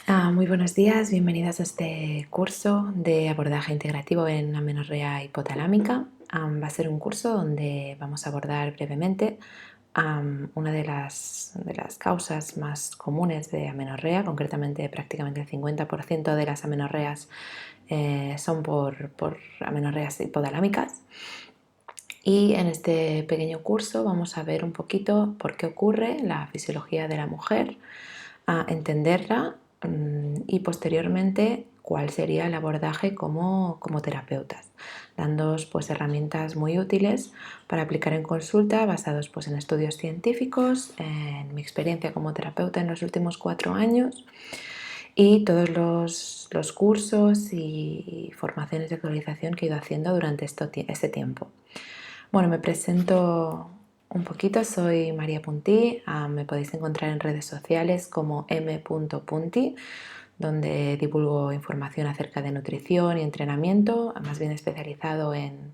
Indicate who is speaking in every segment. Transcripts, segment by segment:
Speaker 1: Muy buenos días, bienvenidas a este curso de abordaje integrativo en amenorrea hipotalámica. Va a ser un curso donde vamos a abordar brevemente una de las causas más comunes de amenorrea. Concretamente, prácticamente el 50% de las amenorreas son por amenorreas hipotalámicas. Y en este pequeño curso vamos a ver un poquito por qué ocurre, la fisiología de la mujer, a entenderla y posteriormente cuál sería el abordaje como terapeutas, dándoos pues herramientas muy útiles para aplicar en consulta basados pues en estudios científicos, en mi experiencia como terapeuta en los últimos 4 años y todos los cursos y formaciones de actualización que he ido haciendo durante este tiempo. Bueno, me presento un poquito, soy María Puntí, me podéis encontrar en redes sociales como m.punti, donde divulgo información acerca de nutrición y entrenamiento, más bien especializado en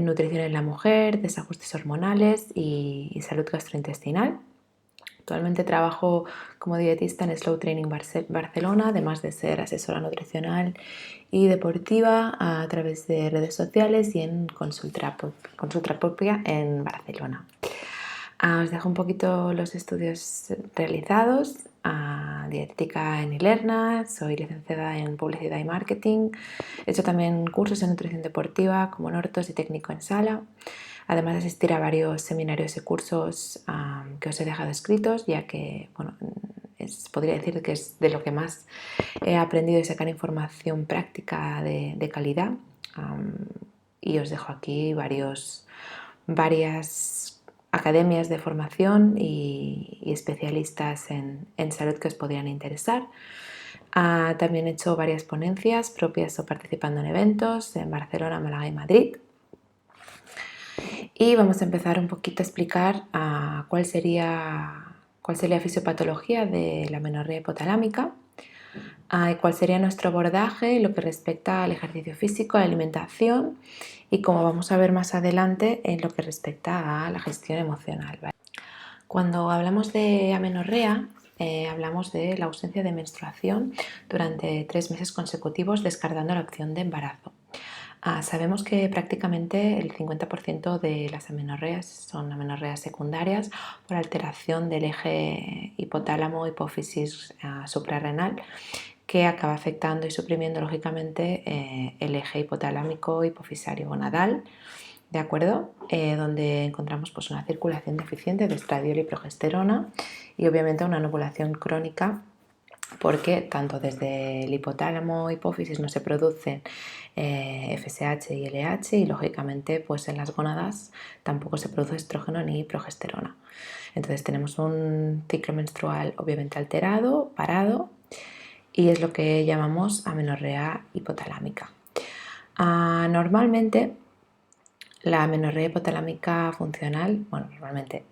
Speaker 1: nutrición en la mujer, desajustes hormonales y salud gastrointestinal. Actualmente trabajo como dietista en Slow Training Barcelona, además de ser asesora nutricional y deportiva a través de redes sociales y en consulta propia en Barcelona. Os dejo un poquito los estudios realizados. Dietética en Ilerna, soy licenciada en publicidad y marketing. He hecho también cursos en nutrición deportiva como Nortos y técnico en sala. Además de asistir a varios seminarios y cursos que os he dejado escritos, ya que bueno, podría decir que es de lo que más he aprendido y sacar información práctica de calidad. Y os dejo aquí varias academias de formación y especialistas en salud que os podrían interesar. También he hecho varias ponencias propias o participando en eventos en Barcelona, Málaga y Madrid. Y vamos a empezar un poquito a explicar cuál sería la fisiopatología de la amenorrea hipotalámica, y cuál sería nuestro abordaje en lo que respecta al ejercicio físico, a la alimentación y, como vamos a ver más adelante, en lo que respecta a la gestión emocional, ¿vale? Cuando hablamos de amenorrea, hablamos de la ausencia de menstruación durante 3 meses consecutivos, descartando la opción de embarazo. Sabemos que prácticamente el 50% de las amenorreas son amenorreas secundarias por alteración del eje hipotálamo-hipófisis suprarrenal, que acaba afectando y suprimiendo lógicamente el eje hipotalámico hipofisario gonadal, ¿de acuerdo? Donde encontramos pues, una circulación deficiente de estradiol y progesterona y obviamente una anovulación crónica, porque tanto desde el hipotálamo hipófisis no se producen FSH y LH y lógicamente pues en las gónadas tampoco se produce estrógeno ni progesterona. Entonces tenemos un ciclo menstrual obviamente alterado, parado, y es lo que llamamos amenorrea hipotalámica. Normalmente la amenorrea hipotalámica funcional, bueno, normalmente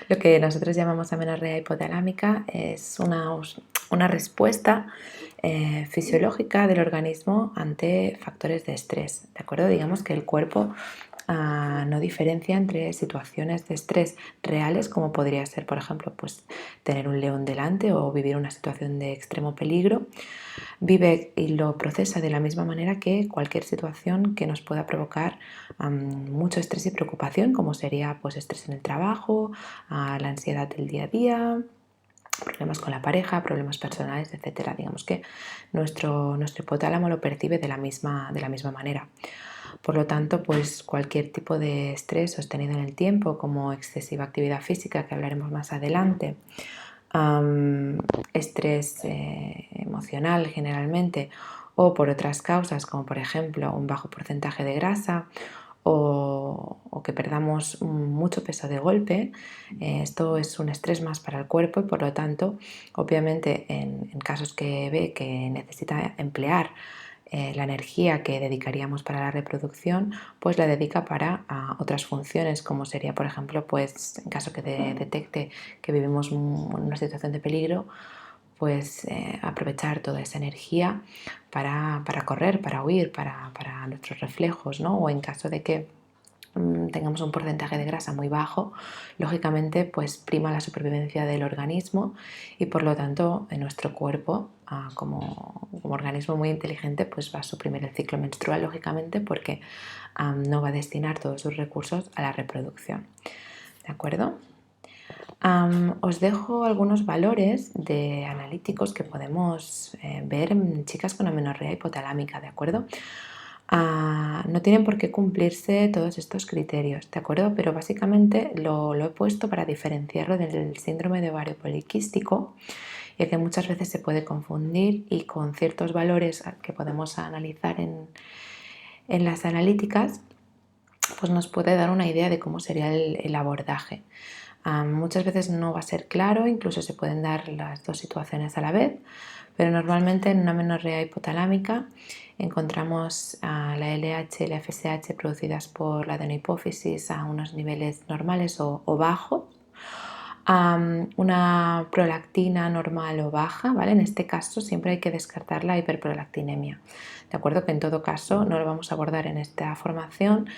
Speaker 1: lo que nosotros llamamos amenorrea hipotalámica es una respuesta fisiológica del organismo ante factores de estrés, ¿de acuerdo? Digamos que el cuerpo no diferencia entre situaciones de estrés reales, como podría ser, por ejemplo, pues, tener un león delante o vivir una situación de extremo peligro. Vive y lo procesa de la misma manera que cualquier situación que nos pueda provocar mucho estrés y preocupación, como sería pues, estrés en el trabajo, la ansiedad del día a día, problemas con la pareja, problemas personales, etcétera. Digamos que nuestro hipotálamo lo percibe de la misma manera. Por lo tanto, pues cualquier tipo de estrés sostenido en el tiempo, como excesiva actividad física, que hablaremos más adelante, estrés emocional generalmente, o por otras causas, como por ejemplo un bajo porcentaje de grasa, o que perdamos mucho peso de golpe, esto es un estrés más para el cuerpo y por lo tanto, obviamente en casos que ve que necesita emplear la energía que dedicaríamos para la reproducción, pues la dedica para otras funciones, como sería, por ejemplo, pues en caso que detecte que vivimos en una situación de peligro, pues aprovechar toda esa energía para correr, para huir, para nuestros reflejos, ¿no? O en caso de que tengamos un porcentaje de grasa muy bajo, lógicamente pues prima la supervivencia del organismo y por lo tanto en nuestro cuerpo como organismo muy inteligente pues va a suprimir el ciclo menstrual lógicamente porque no va a destinar todos sus recursos a la reproducción. ¿De acuerdo? Os dejo algunos valores de analíticos que podemos ver en chicas con amenorrea hipotalámica, ¿de acuerdo? No tienen por qué cumplirse todos estos criterios, ¿de acuerdo? Pero básicamente lo he puesto para diferenciarlo del síndrome de ovario poliquístico, ya que muchas veces se puede confundir y con ciertos valores que podemos analizar en las analíticas, pues nos puede dar una idea de cómo sería el abordaje. Muchas veces no va a ser claro, incluso se pueden dar las dos situaciones a la vez, pero normalmente en una amenorrea hipotalámica encontramos la LH y la FSH producidas por la adenohipófisis a unos niveles normales o bajos, una prolactina normal o baja, ¿vale? En este caso siempre hay que descartar la hiperprolactinemia, ¿de acuerdo? Que en todo caso no lo vamos a abordar en esta formación,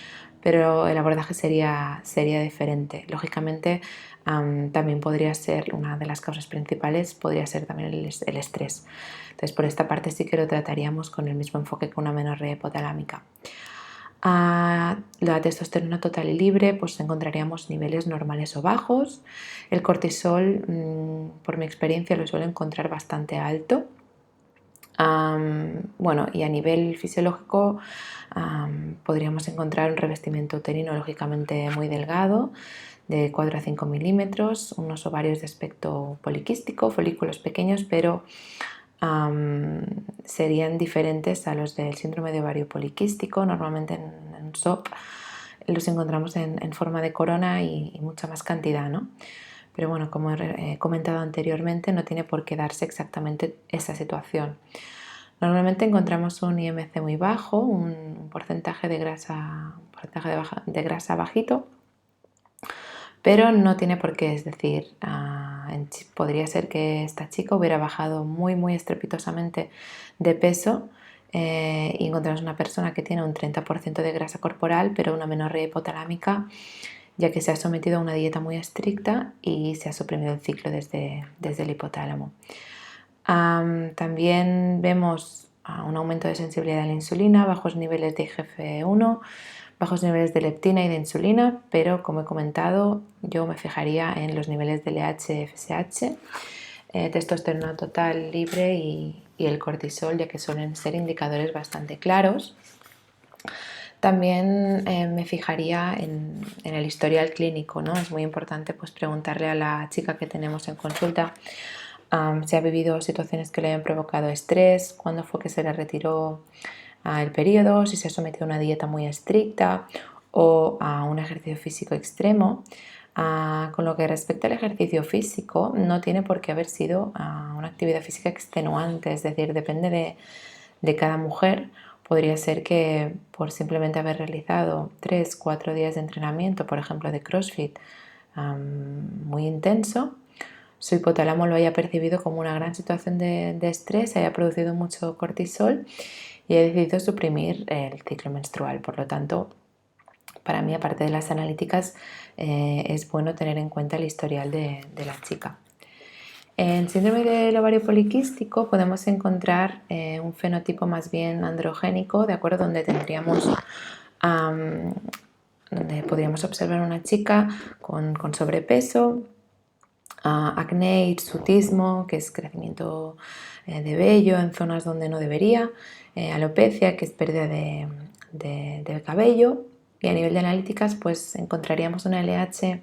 Speaker 1: pero el abordaje sería diferente. Lógicamente también podría ser, una de las causas principales podría ser también el estrés. Entonces por esta parte sí que lo trataríamos con el mismo enfoque que una amenorrea hipotalámica. La testosterona total y libre, pues encontraríamos niveles normales o bajos. El cortisol, por mi experiencia, lo suelo encontrar bastante alto. Bueno, y a nivel fisiológico podríamos encontrar un revestimiento uterino lógicamente muy delgado, de 4 a 5 milímetros, unos ovarios de aspecto poliquístico, folículos pequeños, pero serían diferentes a los del síndrome de ovario poliquístico. Normalmente en SOP los encontramos en forma de corona y mucha más cantidad, ¿no? Pero bueno, como he comentado anteriormente, no tiene por qué darse exactamente esa situación. Normalmente encontramos un IMC muy bajo, un porcentaje de grasa, de grasa bajito, pero no tiene por qué, es decir, podría ser que esta chica hubiera bajado muy estrepitosamente de peso y encontramos una persona que tiene un 30% de grasa corporal, pero una amenorrea hipotalámica, ya que se ha sometido a una dieta muy estricta y se ha suprimido el ciclo desde el hipotálamo. También vemos un aumento de sensibilidad a la insulina, bajos niveles de IGF-1, bajos niveles de leptina y de insulina, pero como he comentado, yo me fijaría en los niveles de LH, FSH, testosterona total libre y el cortisol, ya que suelen ser indicadores bastante claros. También me fijaría en el historial clínico, ¿no? Es muy importante pues, preguntarle a la chica que tenemos en consulta si ha vivido situaciones que le hayan provocado estrés, cuándo fue que se le retiró el periodo, si se ha sometido a una dieta muy estricta o a un ejercicio físico extremo. Con lo que respecta al ejercicio físico, no tiene por qué haber sido una actividad física extenuante, es decir, depende de cada mujer. Podría ser que por simplemente haber realizado 3-4 días de entrenamiento, por ejemplo de CrossFit, muy intenso, su hipotálamo lo haya percibido como una gran situación de estrés, haya producido mucho cortisol y haya decidido suprimir el ciclo menstrual. Por lo tanto, para mí, aparte de las analíticas, es bueno tener en cuenta el historial de la chica. En síndrome del ovario poliquístico podemos encontrar un fenotipo más bien androgénico, ¿de acuerdo? Donde podríamos observar una chica con sobrepeso, acné, hirsutismo, que es crecimiento de vello en zonas donde no debería, alopecia, que es pérdida de cabello, y a nivel de analíticas pues encontraríamos una LH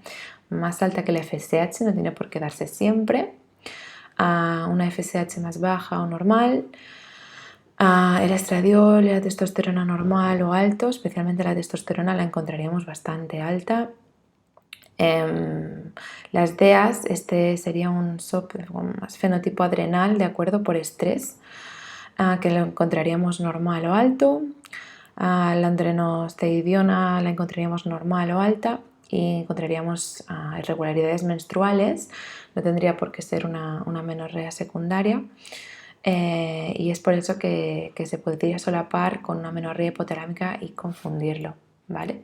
Speaker 1: más alta que la FSH, no tiene por qué darse siempre, una FSH más baja o normal, el estradiol y la testosterona normal o alto, especialmente la testosterona la encontraríamos bastante alta. Las DEAs, este sería un SOP más fenotipo adrenal, de acuerdo, por estrés, que lo encontraríamos normal o alto. La androstenediona la encontraríamos normal o alta y encontraríamos irregularidades menstruales, no tendría por qué ser una amenorrea secundaria. Y es por eso que se podría solapar con una amenorrea hipotalámica y confundirlo, ¿vale?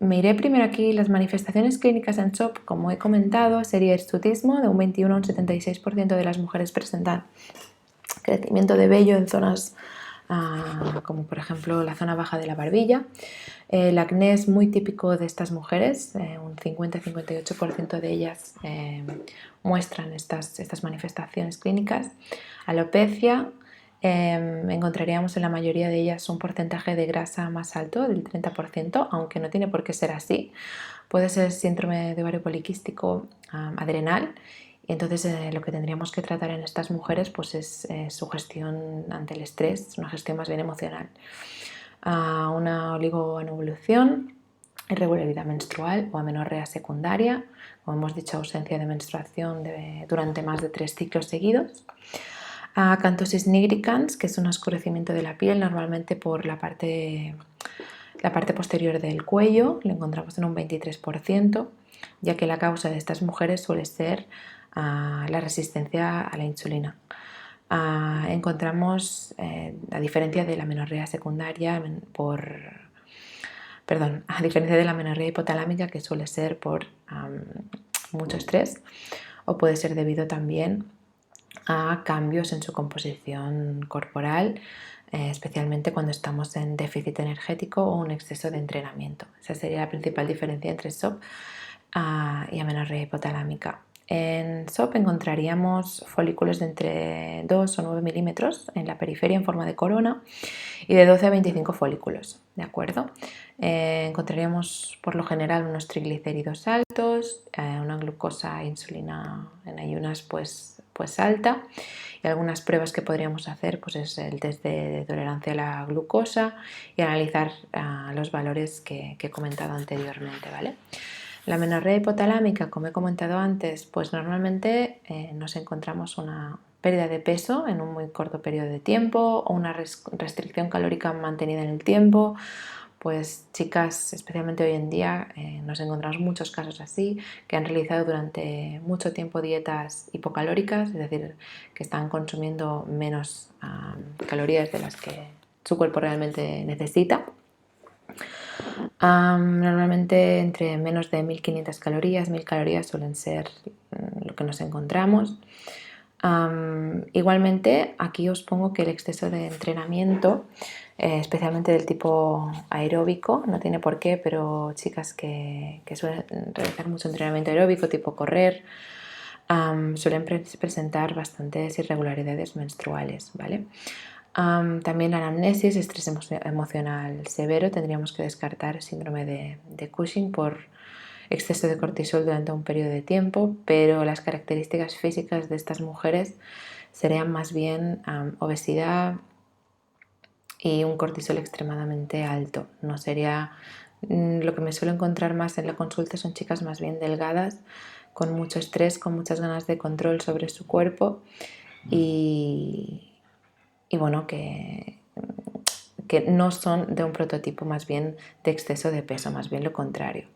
Speaker 1: Me iré primero aquí. Las manifestaciones clínicas en SOP, como he comentado, sería hirsutismo, de un 21 a un 76% de las mujeres presentan crecimiento de vello en zonas como por ejemplo la zona baja de la barbilla. El acné es muy típico de estas mujeres, un 50-58% de ellas muestran estas manifestaciones clínicas. Alopecia, encontraríamos en la mayoría de ellas un porcentaje de grasa más alto, del 30%, aunque no tiene por qué ser así. Puede ser síndrome de ovario poliquístico adrenal. Y entonces lo que tendríamos que tratar en estas mujeres pues es su gestión ante el estrés, una gestión más bien emocional. Una oligoanovulación, irregularidad menstrual o amenorrea secundaria, como hemos dicho, ausencia de menstruación durante más de 3 ciclos seguidos. Acanthosis nigricans, que es un oscurecimiento de la piel, normalmente por la parte posterior del cuello, lo encontramos en un 23%, ya que la causa de estas mujeres suele ser la resistencia a la insulina. Encontramos, a diferencia de la amenorrea secundaria, a diferencia de la amenorrea hipotalámica, que suele ser por mucho estrés, o puede ser debido también a cambios en su composición corporal, especialmente cuando estamos en déficit energético o un exceso de entrenamiento. Esa sería la principal diferencia entre SOP y amenorrea hipotalámica. En SOP encontraríamos folículos de entre 2 o 9 milímetros en la periferia en forma de corona y de 12 a 25 folículos, ¿de acuerdo? Encontraríamos por lo general unos triglicéridos altos, una glucosa e insulina en ayunas pues alta, y algunas pruebas que podríamos hacer pues es el test de tolerancia a la glucosa y analizar los valores que he comentado anteriormente, ¿vale? La amenorrea hipotalámica, como he comentado antes, pues normalmente nos encontramos una pérdida de peso en un muy corto periodo de tiempo o una restricción calórica mantenida en el tiempo. Pues chicas, especialmente hoy en día, nos encontramos muchos casos así, que han realizado durante mucho tiempo dietas hipocalóricas, es decir, que están consumiendo menos calorías de las que su cuerpo realmente necesita. Normalmente entre menos de 1500 calorías, 1000 calorías suelen ser lo que nos encontramos. Igualmente, aquí os pongo que el exceso de entrenamiento, especialmente del tipo aeróbico, no tiene por qué, pero chicas que suelen realizar mucho entrenamiento aeróbico, tipo correr, suelen presentar bastantes irregularidades menstruales, ¿vale? También la anamnesis, estrés emocional severo, tendríamos que descartar síndrome de Cushing por exceso de cortisol durante un periodo de tiempo, pero las características físicas de estas mujeres serían más bien obesidad y un cortisol extremadamente alto. No sería lo que me suelo encontrar más en la consulta, son chicas más bien delgadas, con mucho estrés, con muchas ganas de control sobre su cuerpo y bueno, que no son de un prototipo más bien de exceso de peso, más bien lo contrario.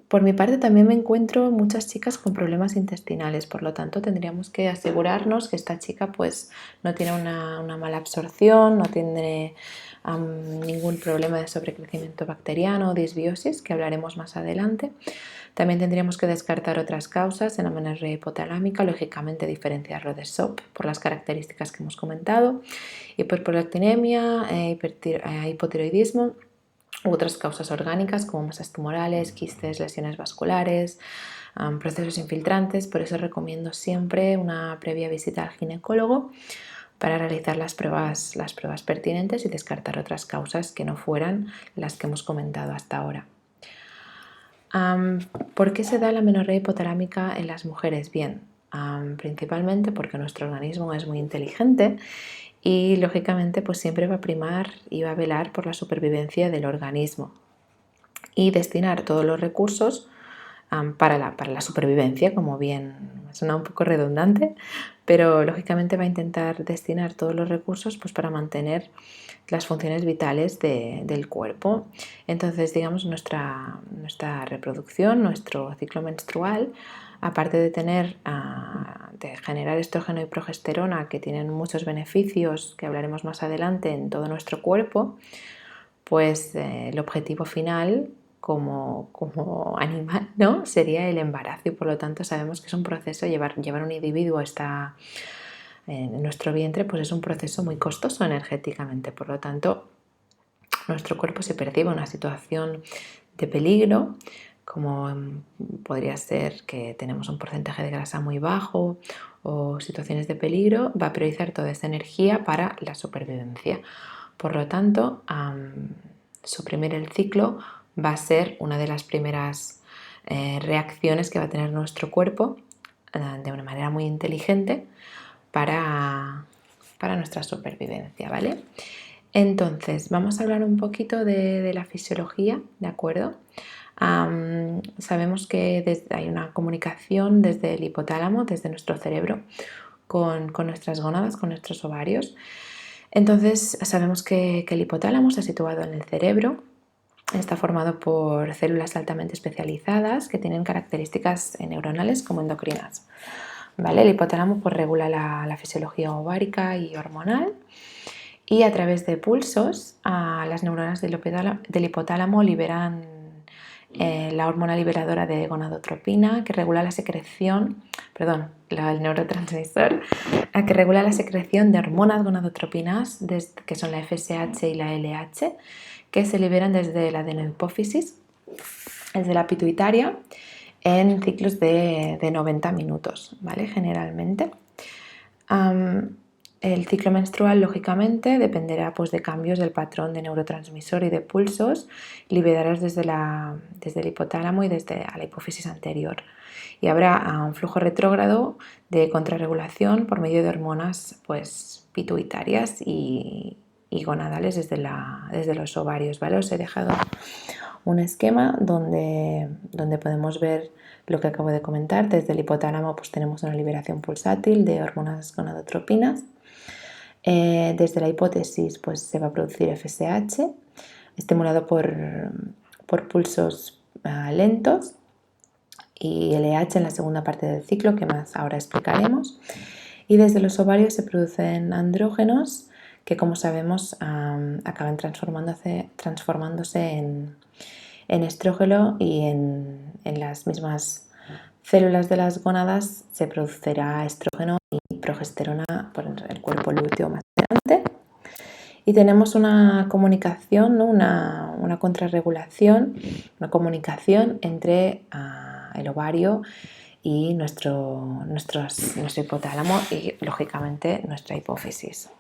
Speaker 1: Por mi parte también me encuentro muchas chicas con problemas intestinales, por lo tanto tendríamos que asegurarnos que esta chica pues no tiene una mala absorción, no tiene ningún problema de sobrecrecimiento bacteriano o disbiosis, que hablaremos más adelante. También tendríamos que descartar otras causas en la amenorrea hipotalámica, lógicamente diferenciarlo de SOP por las características que hemos comentado, hiperprolactinemia, hipotiroidismo u otras causas orgánicas como masas tumorales, quistes, lesiones vasculares, procesos infiltrantes. Por eso recomiendo siempre una previa visita al ginecólogo para realizar las pruebas pertinentes y descartar otras causas que no fueran las que hemos comentado hasta ahora. ¿Por qué se da la amenorrea hipotalámica en las mujeres? Bien, principalmente porque nuestro organismo es muy inteligente y lógicamente pues siempre va a primar y va a velar por la supervivencia del organismo y destinar todos los recursos para la supervivencia, como bien suena un poco redundante, pero lógicamente va a intentar destinar todos los recursos pues para mantener las funciones vitales del cuerpo. Entonces, digamos, nuestra reproducción, nuestro ciclo menstrual, aparte de de generar estrógeno y progesterona, que tienen muchos beneficios que hablaremos más adelante en todo nuestro cuerpo, pues el objetivo final como animal, ¿no? Sería el embarazo, y por lo tanto sabemos que es un proceso, llevar un individuo en nuestro vientre, pues es un proceso muy costoso energéticamente. Por lo tanto, nuestro cuerpo se percibe en una situación de peligro, como podría ser que tenemos un porcentaje de grasa muy bajo o situaciones de peligro, va a priorizar toda esa energía para la supervivencia. Por lo tanto, suprimir el ciclo va a ser una de las primeras reacciones que va a tener nuestro cuerpo de una manera muy inteligente para nuestra supervivencia, ¿vale? Entonces, vamos a hablar un poquito de la fisiología, ¿de acuerdo? Sabemos que hay una comunicación desde el hipotálamo, desde nuestro cerebro, con nuestras gónadas, con nuestros ovarios. Entonces, sabemos que el hipotálamo está situado en el cerebro, está formado por células altamente especializadas que tienen características neuronales como endocrinas. ¿Vale? El hipotálamo pues, regula la fisiología ovárica y hormonal, y a través de pulsos las neuronas del hipotálamo liberan la hormona liberadora de gonadotropina, que regula la secreción, el neurotransmisor, que regula la secreción de hormonas gonadotropinas, que son la FSH y la LH, que se liberan desde la adenohipófisis, desde la pituitaria, en ciclos de 90 minutos, ¿vale? Generalmente. El ciclo menstrual, lógicamente, dependerá pues, de cambios del patrón de neurotransmisor y de pulsos liberados desde el hipotálamo y desde la hipófisis anterior. Y habrá un flujo retrógrado de contrarregulación por medio de hormonas pues, pituitarias y gonadales desde los ovarios, ¿vale? Os he dejado un esquema donde podemos ver lo que acabo de comentar. Desde el hipotálamo pues, tenemos una liberación pulsátil de hormonas gonadotropinas. Desde la hipótesis pues, se va a producir FSH, estimulado por pulsos lentos, y LH en la segunda parte del ciclo, que más ahora explicaremos. Y desde los ovarios se producen andrógenos que, como sabemos, acaban transformándose en estrógeno, y en las mismas células de las gónadas se producirá estrógeno y progesterona por el cuerpo lúteo más adelante. Y tenemos una comunicación, ¿no? una contrarregulación, una comunicación entre el ovario y nuestro hipotálamo y, lógicamente, nuestra hipófisis.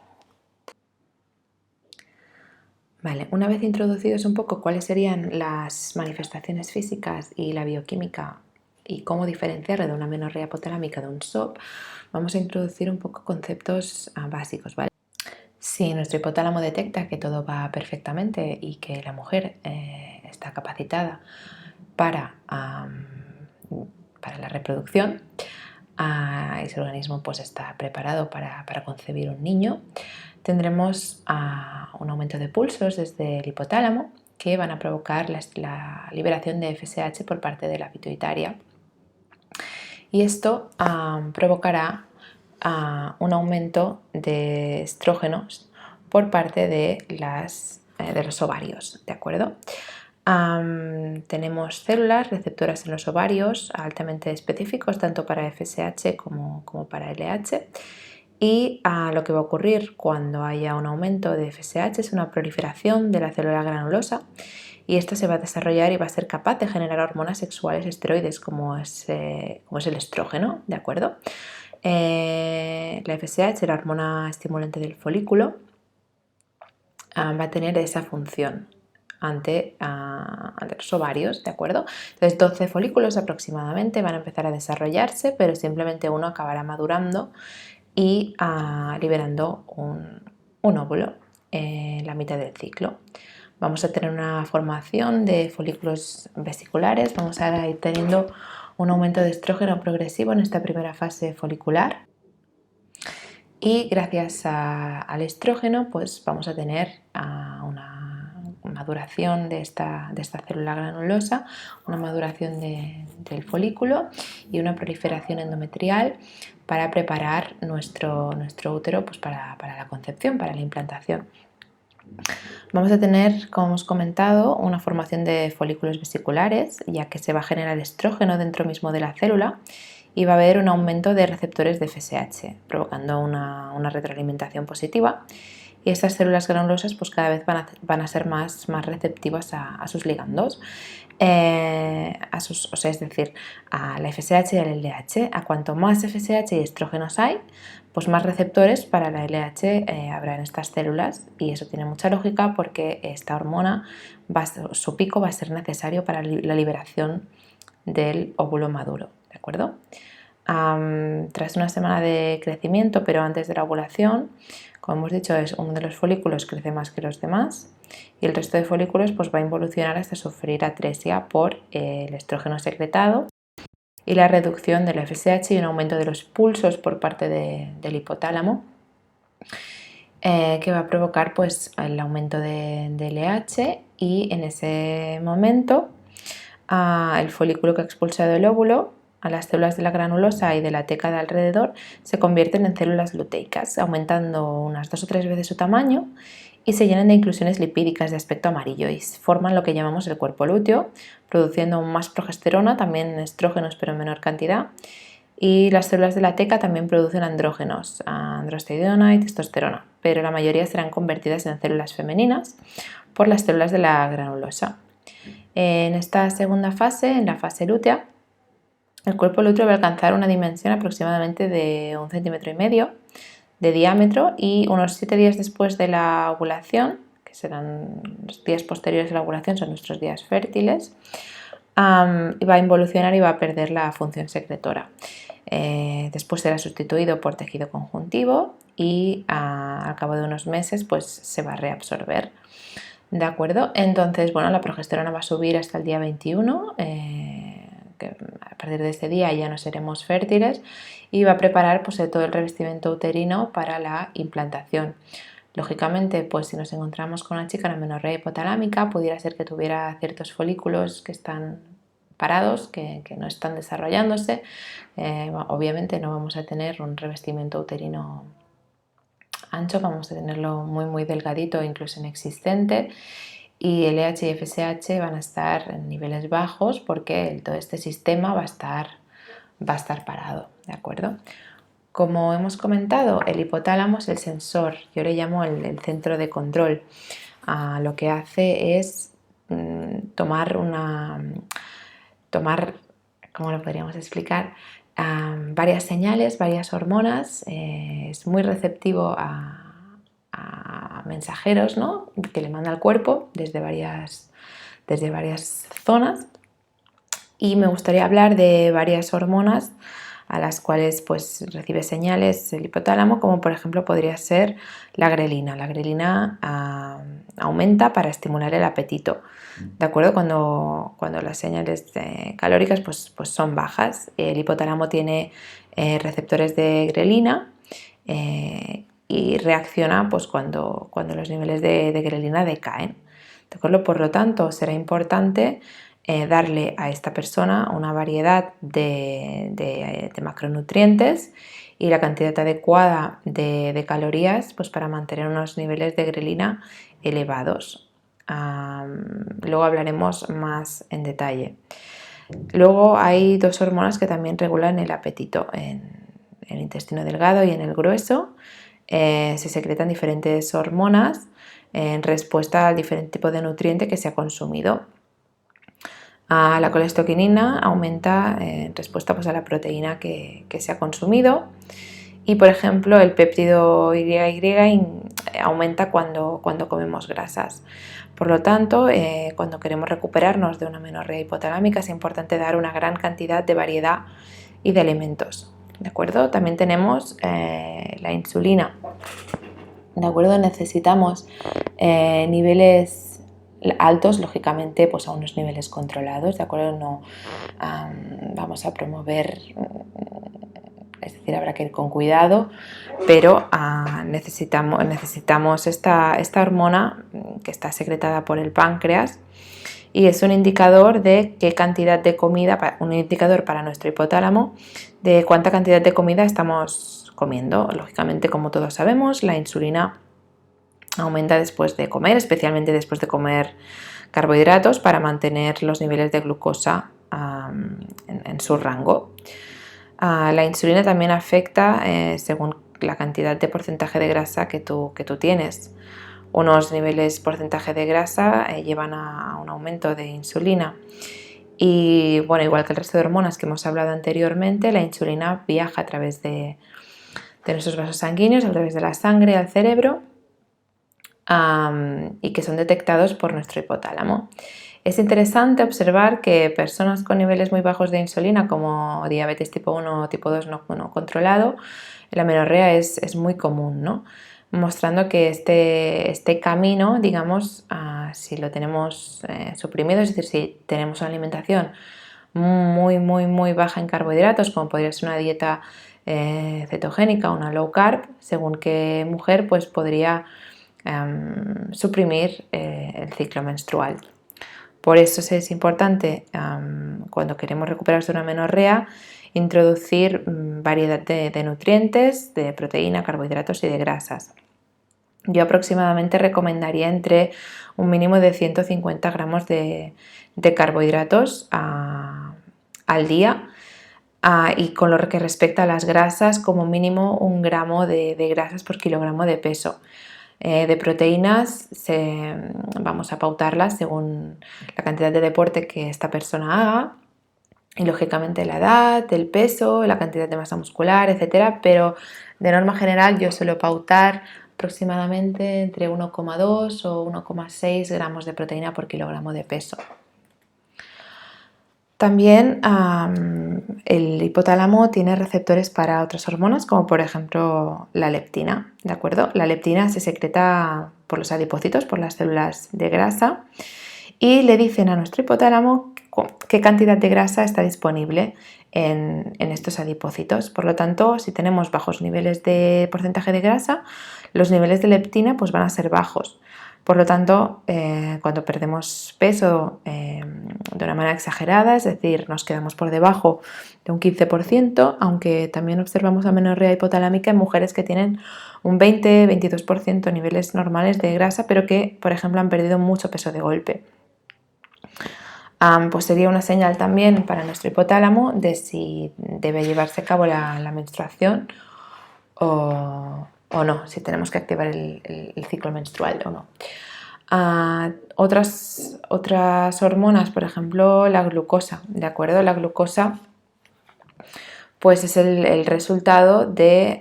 Speaker 1: Vale, una vez introducidos un poco cuáles serían las manifestaciones físicas y la bioquímica y cómo diferenciar de una amenorrea hipotalámica de un SOP, vamos a introducir un poco conceptos básicos, ¿vale? Si nuestro hipotálamo detecta que todo va perfectamente y que la mujer está capacitada para la reproducción, y su organismo pues, está preparado para concebir un niño, tendremos un aumento de pulsos desde el hipotálamo que van a provocar la liberación de FSH por parte de la pituitaria, y esto provocará un aumento de estrógenos por parte de los ovarios, ¿de acuerdo? Tenemos células receptoras en los ovarios altamente específicos tanto para FSH como para LH, y lo que va a ocurrir cuando haya un aumento de FSH es una proliferación de la célula granulosa, y esta se va a desarrollar y va a ser capaz de generar hormonas sexuales esteroides como es el estrógeno, ¿de acuerdo? La FSH, la hormona estimulante del folículo, va a tener esa función ante los ovarios, ¿de acuerdo? Entonces 12 folículos aproximadamente van a empezar a desarrollarse, pero simplemente uno acabará madurando y liberando un óvulo en la mitad del ciclo. Vamos a tener una formación de folículos vesiculares, vamos a ir teniendo un aumento de estrógeno progresivo en esta primera fase folicular, y gracias al estrógeno pues vamos a tener una maduración de esta célula granulosa, una maduración del folículo y una proliferación endometrial para preparar nuestro útero pues para la concepción, para la implantación. Vamos a tener, como hemos comentado, una formación de folículos vesiculares, ya que se va a generar estrógeno dentro mismo de la célula y va a haber un aumento de receptores de FSH, provocando una retroalimentación positiva. Y estas células granulosas pues cada vez van a ser más receptivas a sus ligandos, o sea, es decir, a la FSH y al LH. A cuanto más FSH y estrógenos hay, pues más receptores para la LH habrá en estas células, y eso tiene mucha lógica porque esta hormona, su pico va a ser necesario para la liberación del óvulo maduro, ¿de acuerdo? Tras una semana de crecimiento, pero antes de la ovulación, como hemos dicho, uno de los folículos crece más que los demás y el resto de folículos pues, va a involucionar hasta sufrir atresia por el estrógeno secretado y la reducción del FSH y un aumento de los pulsos por parte del hipotálamo, que va a provocar pues, el aumento de LH, y en ese momento el folículo que ha expulsado el óvulo, a las células de la granulosa y de la teca de alrededor, se convierten en células luteicas, aumentando unas 2 o 3 veces su tamaño, y se llenan de inclusiones lipídicas de aspecto amarillo y forman lo que llamamos el cuerpo lúteo, produciendo más progesterona, también estrógenos pero en menor cantidad. Y las células de la teca también producen andrógenos, androstenediona y testosterona, pero la mayoría serán convertidas en células femeninas por las células de la granulosa. En esta segunda fase, en la fase lútea, el cuerpo lúteo va a alcanzar una dimensión aproximadamente de 1,5 centímetros de diámetro, y unos 7 días después de la ovulación, que serán los días posteriores a la ovulación, son nuestros días fértiles, va a involucionar y va a perder la función secretora. Después será sustituido por tejido conjuntivo y al cabo de unos meses pues, se va a reabsorber. ¿De acuerdo? Entonces, bueno, la progesterona va a subir hasta el día 21, que a partir de este día ya no seremos fértiles, y va a preparar pues, todo el revestimiento uterino para la implantación. Lógicamente, pues si nos encontramos con una chica en amenorrea hipotalámica, pudiera ser que tuviera ciertos folículos que están parados, que no están desarrollándose. Obviamente no vamos a tener un revestimiento uterino ancho, vamos a tenerlo muy delgadito, incluso inexistente, y LH y FSH van a estar en niveles bajos porque todo este sistema va a estar parado, ¿de acuerdo? Como hemos comentado, el hipotálamo es el sensor, yo le llamo el centro de control. Lo que hace es tomar, ¿cómo lo podríamos explicar? Varias señales, varias hormonas, es muy receptivo a mensajeros, ¿no?, que le manda al cuerpo desde varias zonas, y me gustaría hablar de varias hormonas a las cuales pues, recibe señales el hipotálamo, como por ejemplo podría ser la grelina. La grelina aumenta para estimular el apetito, ¿de acuerdo? Cuando las señales calóricas pues son bajas, el hipotálamo tiene receptores de grelina y reacciona pues, cuando los niveles de grelina decaen, ¿de acuerdo? Por lo tanto, será importante darle a esta persona una variedad de macronutrientes y la cantidad adecuada de calorías pues, para mantener unos niveles de grelina elevados. Luego hablaremos más en detalle. Luego hay dos hormonas que también regulan el apetito en el intestino delgado y en el grueso. Se secretan diferentes hormonas en respuesta al diferente tipo de nutriente que se ha consumido. La colestoquinina aumenta en respuesta pues, a la proteína que se ha consumido, y por ejemplo el péptido YY aumenta cuando comemos grasas. Por lo tanto, cuando queremos recuperarnos de una amenorrea hipotalámica es importante dar una gran cantidad de variedad y de alimentos, ¿de acuerdo? También tenemos la insulina, ¿de acuerdo? Necesitamos niveles altos, lógicamente pues a unos niveles controlados, ¿de acuerdo? No vamos a promover, es decir, habrá que ir con cuidado, pero necesitamos esta hormona que está secretada por el páncreas, y es un indicador de qué cantidad de comida, un indicador para nuestro hipotálamo de cuánta cantidad de comida estamos comiendo. Lógicamente, como todos sabemos, la insulina aumenta después de comer, especialmente después de comer carbohidratos, para mantener los niveles de glucosa en su rango. La insulina también afecta según la cantidad de porcentaje de grasa que tú tienes. Unos niveles porcentaje de grasa llevan a un aumento de insulina. Y bueno, igual que el resto de hormonas que hemos hablado anteriormente, la insulina viaja a través de nuestros vasos sanguíneos, a través de la sangre al cerebro, y que son detectados por nuestro hipotálamo. Es interesante observar que personas con niveles muy bajos de insulina, como diabetes tipo 1 o tipo 2 no controlado, la amenorrea es muy común, ¿no? Mostrando que este camino, digamos, si lo tenemos suprimido, es decir, si tenemos una alimentación muy baja en carbohidratos, como podría ser una dieta cetogénica, una low carb, según qué mujer, pues podría suprimir el ciclo menstrual. Por eso es importante, cuando queremos recuperarse de una amenorrea, introducir variedad de nutrientes, de proteína, carbohidratos y de grasas. Yo aproximadamente recomendaría entre un mínimo de 150 gramos de carbohidratos al día, y con lo que respecta a las grasas, como mínimo 1 gramo de grasas por kilogramo de peso. De proteínas vamos a pautarlas según la cantidad de deporte que esta persona haga y lógicamente la edad, el peso, la cantidad de masa muscular, etcétera, pero de norma general yo suelo pautar aproximadamente entre 1,2 o 1,6 gramos de proteína por kilogramo de peso. También el hipotálamo tiene receptores para otras hormonas, como por ejemplo la leptina, ¿de acuerdo? La leptina se secreta por los adipocitos, por las células de grasa, y le dicen a nuestro hipotálamo qué cantidad de grasa está disponible en estos adipocitos. Por lo tanto, si tenemos bajos niveles de porcentaje de grasa, los niveles de leptina pues van a ser bajos. Por lo tanto, cuando perdemos peso de una manera exagerada, es decir, nos quedamos por debajo de un 15%, aunque también observamos amenorrea hipotalámica en mujeres que tienen un 20-22% niveles normales de grasa, pero que, por ejemplo, han perdido mucho peso de golpe. Pues sería una señal también para nuestro hipotálamo de si debe llevarse a cabo la menstruación o no, si tenemos que activar el ciclo menstrual o no. Otras hormonas, por ejemplo, la glucosa, ¿de acuerdo? La glucosa pues es el resultado de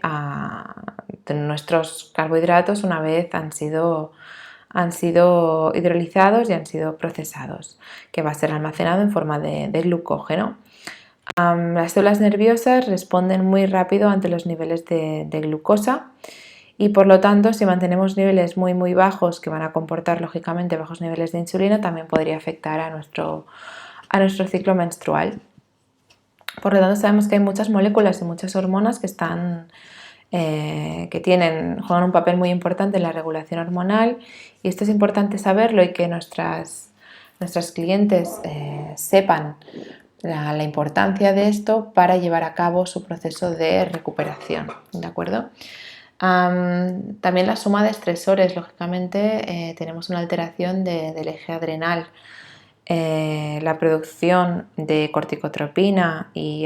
Speaker 1: nuestros carbohidratos una vez han sido hidrolizados y han sido procesados, que va a ser almacenado en forma de glucógeno. Las células nerviosas responden muy rápido ante los niveles de glucosa y por lo tanto, si mantenemos niveles muy bajos, que van a comportar lógicamente bajos niveles de insulina, también podría afectar a nuestro ciclo menstrual. Por lo tanto, sabemos que hay muchas moléculas y muchas hormonas que juegan un papel muy importante en la regulación hormonal, y esto es importante saberlo y que nuestras clientes sepan la importancia de esto para llevar a cabo su proceso de recuperación, ¿de acuerdo? También la suma de estresores, lógicamente tenemos una alteración del eje adrenal. La producción de corticotropina y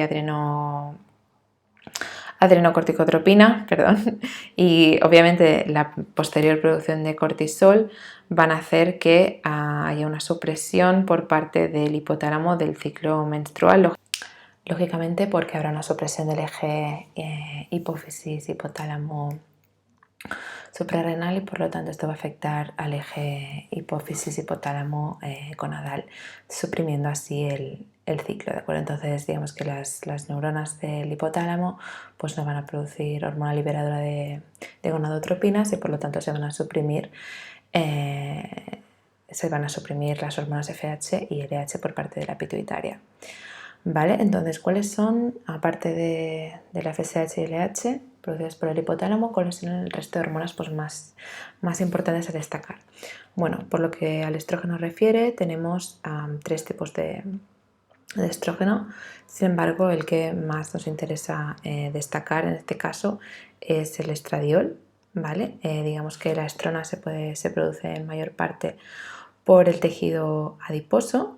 Speaker 1: adrenocorticotropina, perdón, y obviamente la posterior producción de cortisol van a hacer que haya una supresión por parte del hipotálamo del ciclo menstrual, lógicamente porque habrá una supresión del eje hipófisis, hipotálamo, suprarrenal, y por lo tanto esto va a afectar al eje hipófisis, hipotálamo, gonadal, suprimiendo así el ciclo, ¿de acuerdo? Entonces digamos que las neuronas del hipotálamo pues no van a producir hormona liberadora de gonadotropinas y por lo tanto se van a suprimir las hormonas FH y LH por parte de la pituitaria. ¿Vale? Entonces, ¿cuáles son, aparte de la FSH y LH producidas por el hipotálamo, cuáles son el resto de hormonas pues, más importantes a destacar? Bueno, por lo que al estrógeno refiere, tenemos 3 tipos de estrógeno. Sin embargo, el que más nos interesa destacar en este caso es el estradiol, ¿vale? Digamos que la estrona se produce en mayor parte por el tejido adiposo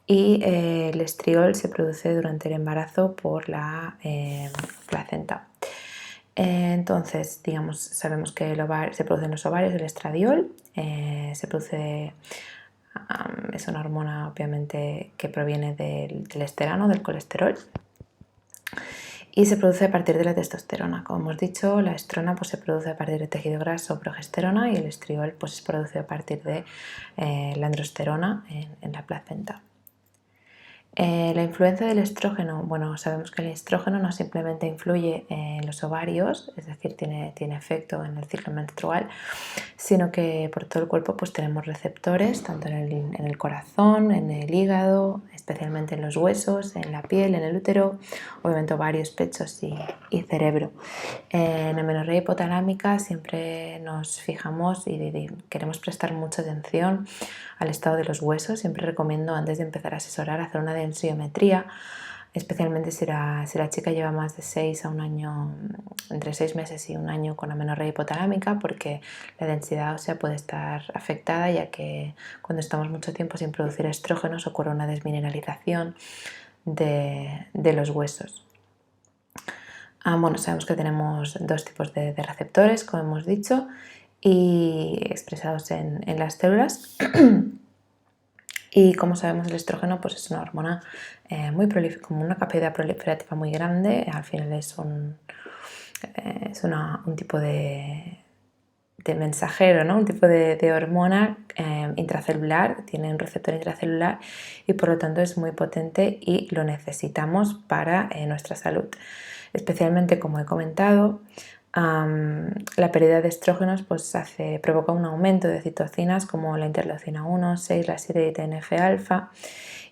Speaker 1: y el estriol se produce durante el embarazo por la placenta. Entonces, digamos, sabemos que se produce en los ovarios el estradiol, es una hormona obviamente que proviene del esterano, del colesterol, y se produce a partir de la testosterona. Como hemos dicho, la estrona pues, se produce a partir del tejido graso o progesterona, y el estriol pues, se produce a partir de la androsterona en la placenta. La influencia del estrógeno, bueno, sabemos que el estrógeno no simplemente influye en los ovarios, es decir, tiene efecto en el ciclo menstrual, sino que por todo el cuerpo pues tenemos receptores, tanto en el corazón, en el hígado, especialmente en los huesos, en la piel, en el útero, obviamente ovarios, pechos y cerebro. En amenorrea hipotalámica siempre nos fijamos y queremos prestar mucha atención al estado de los huesos. Siempre recomiendo, antes de empezar a asesorar, hacer una densiometría, especialmente si la chica lleva más de 6 a un año, entre 6 meses y un año con amenorrea hipotalámica, porque la densidad ósea puede estar afectada, ya que cuando estamos mucho tiempo sin producir estrógenos ocurre una desmineralización de los huesos. Bueno, sabemos que tenemos dos tipos de receptores, como hemos dicho, y expresados en las células. Y como sabemos, el estrógeno pues, es una hormona muy prolífica, con una capacidad proliferativa muy grande. Al final es un tipo de mensajero, ¿no? Un tipo de hormona intracelular, tiene un receptor intracelular y por lo tanto es muy potente y lo necesitamos para nuestra salud. Especialmente, como he comentado, la pérdida de estrógenos pues, provoca un aumento de citocinas como la interleucina 1, 6, la 7 y TNF-alfa,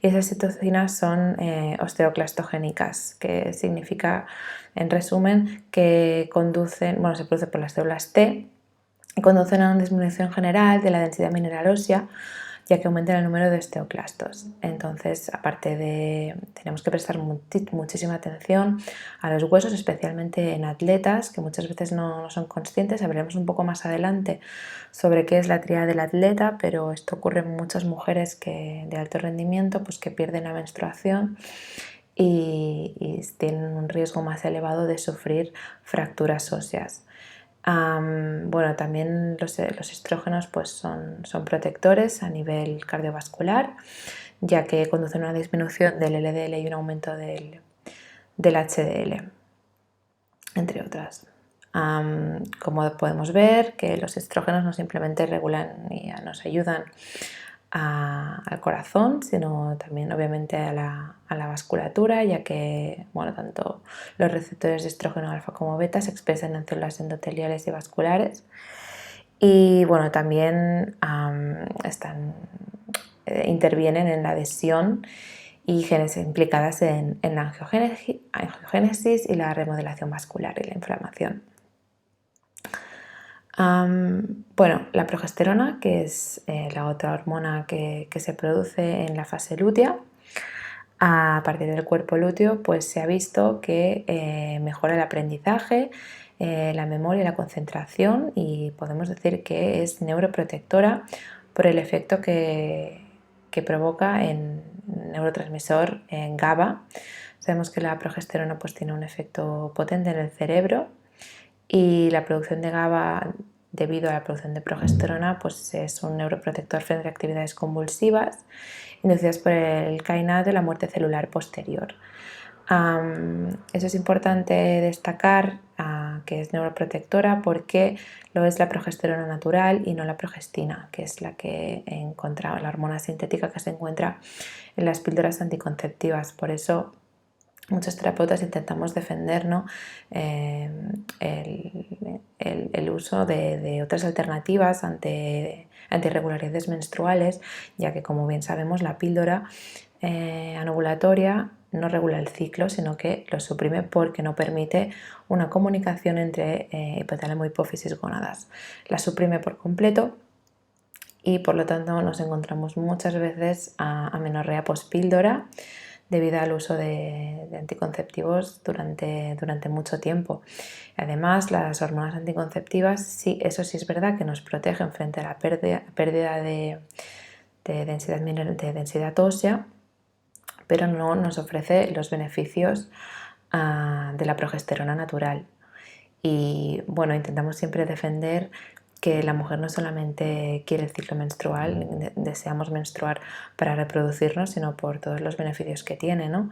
Speaker 1: y esas citocinas son osteoclastogénicas, que significa, en resumen, que se producen por las células T y conducen a una disminución general de la densidad mineral ósea, ya que aumenta el número de osteoclastos. Entonces, tenemos que prestar muchísima atención a los huesos, especialmente en atletas, que muchas veces no son conscientes. Hablaremos un poco más adelante sobre qué es la tríada del atleta, pero esto ocurre en muchas mujeres de alto rendimiento, pues que pierden la menstruación y tienen un riesgo más elevado de sufrir fracturas óseas. Bueno, también los estrógenos pues son protectores a nivel cardiovascular, ya que conducen a una disminución del LDL y un aumento del HDL, entre otras. Como podemos ver, que los estrógenos no simplemente regulan y nos ayudan al corazón, sino también obviamente a la vasculatura, ya que tanto los receptores de estrógeno alfa como beta se expresan en células endoteliales y vasculares, y también intervienen en la adhesión y genes implicadas en la angiogénesis y la remodelación vascular y la inflamación. La progesterona, que es la otra hormona que se produce en la fase lútea, a partir del cuerpo lúteo, pues se ha visto que mejora el aprendizaje, la memoria y la concentración, y podemos decir que es neuroprotectora por el efecto que provoca en neurotransmisor en GABA. Sabemos que la progesterona pues, tiene un efecto potente en el cerebro, y la producción de GABA, debido a la producción de progesterona, pues es un neuroprotector frente a actividades convulsivas inducidas por el KINAT de la muerte celular posterior. Eso es importante destacar, que es neuroprotectora, porque lo es la progesterona natural y no la progestina, que es la hormona sintética que se encuentra en las píldoras anticonceptivas. Por eso muchos terapeutas intentamos defender, ¿no? el uso de otras alternativas ante irregularidades menstruales, ya que, como bien sabemos, la píldora anovulatoria no regula el ciclo, sino que lo suprime porque no permite una comunicación entre hipotálamo, hipófisis, gónadas. La suprime por completo y por lo tanto nos encontramos muchas veces amenorrea pospíldora, debido al uso de anticonceptivos durante mucho tiempo. Además, las hormonas anticonceptivas, sí, eso sí es verdad que nos protegen frente a la pérdida de densidad ósea, pero no nos ofrece los beneficios de la progesterona natural. Y bueno, intentamos siempre defender que la mujer no solamente quiere el ciclo menstrual, deseamos menstruar para reproducirnos, sino por todos los beneficios que tiene, ¿no?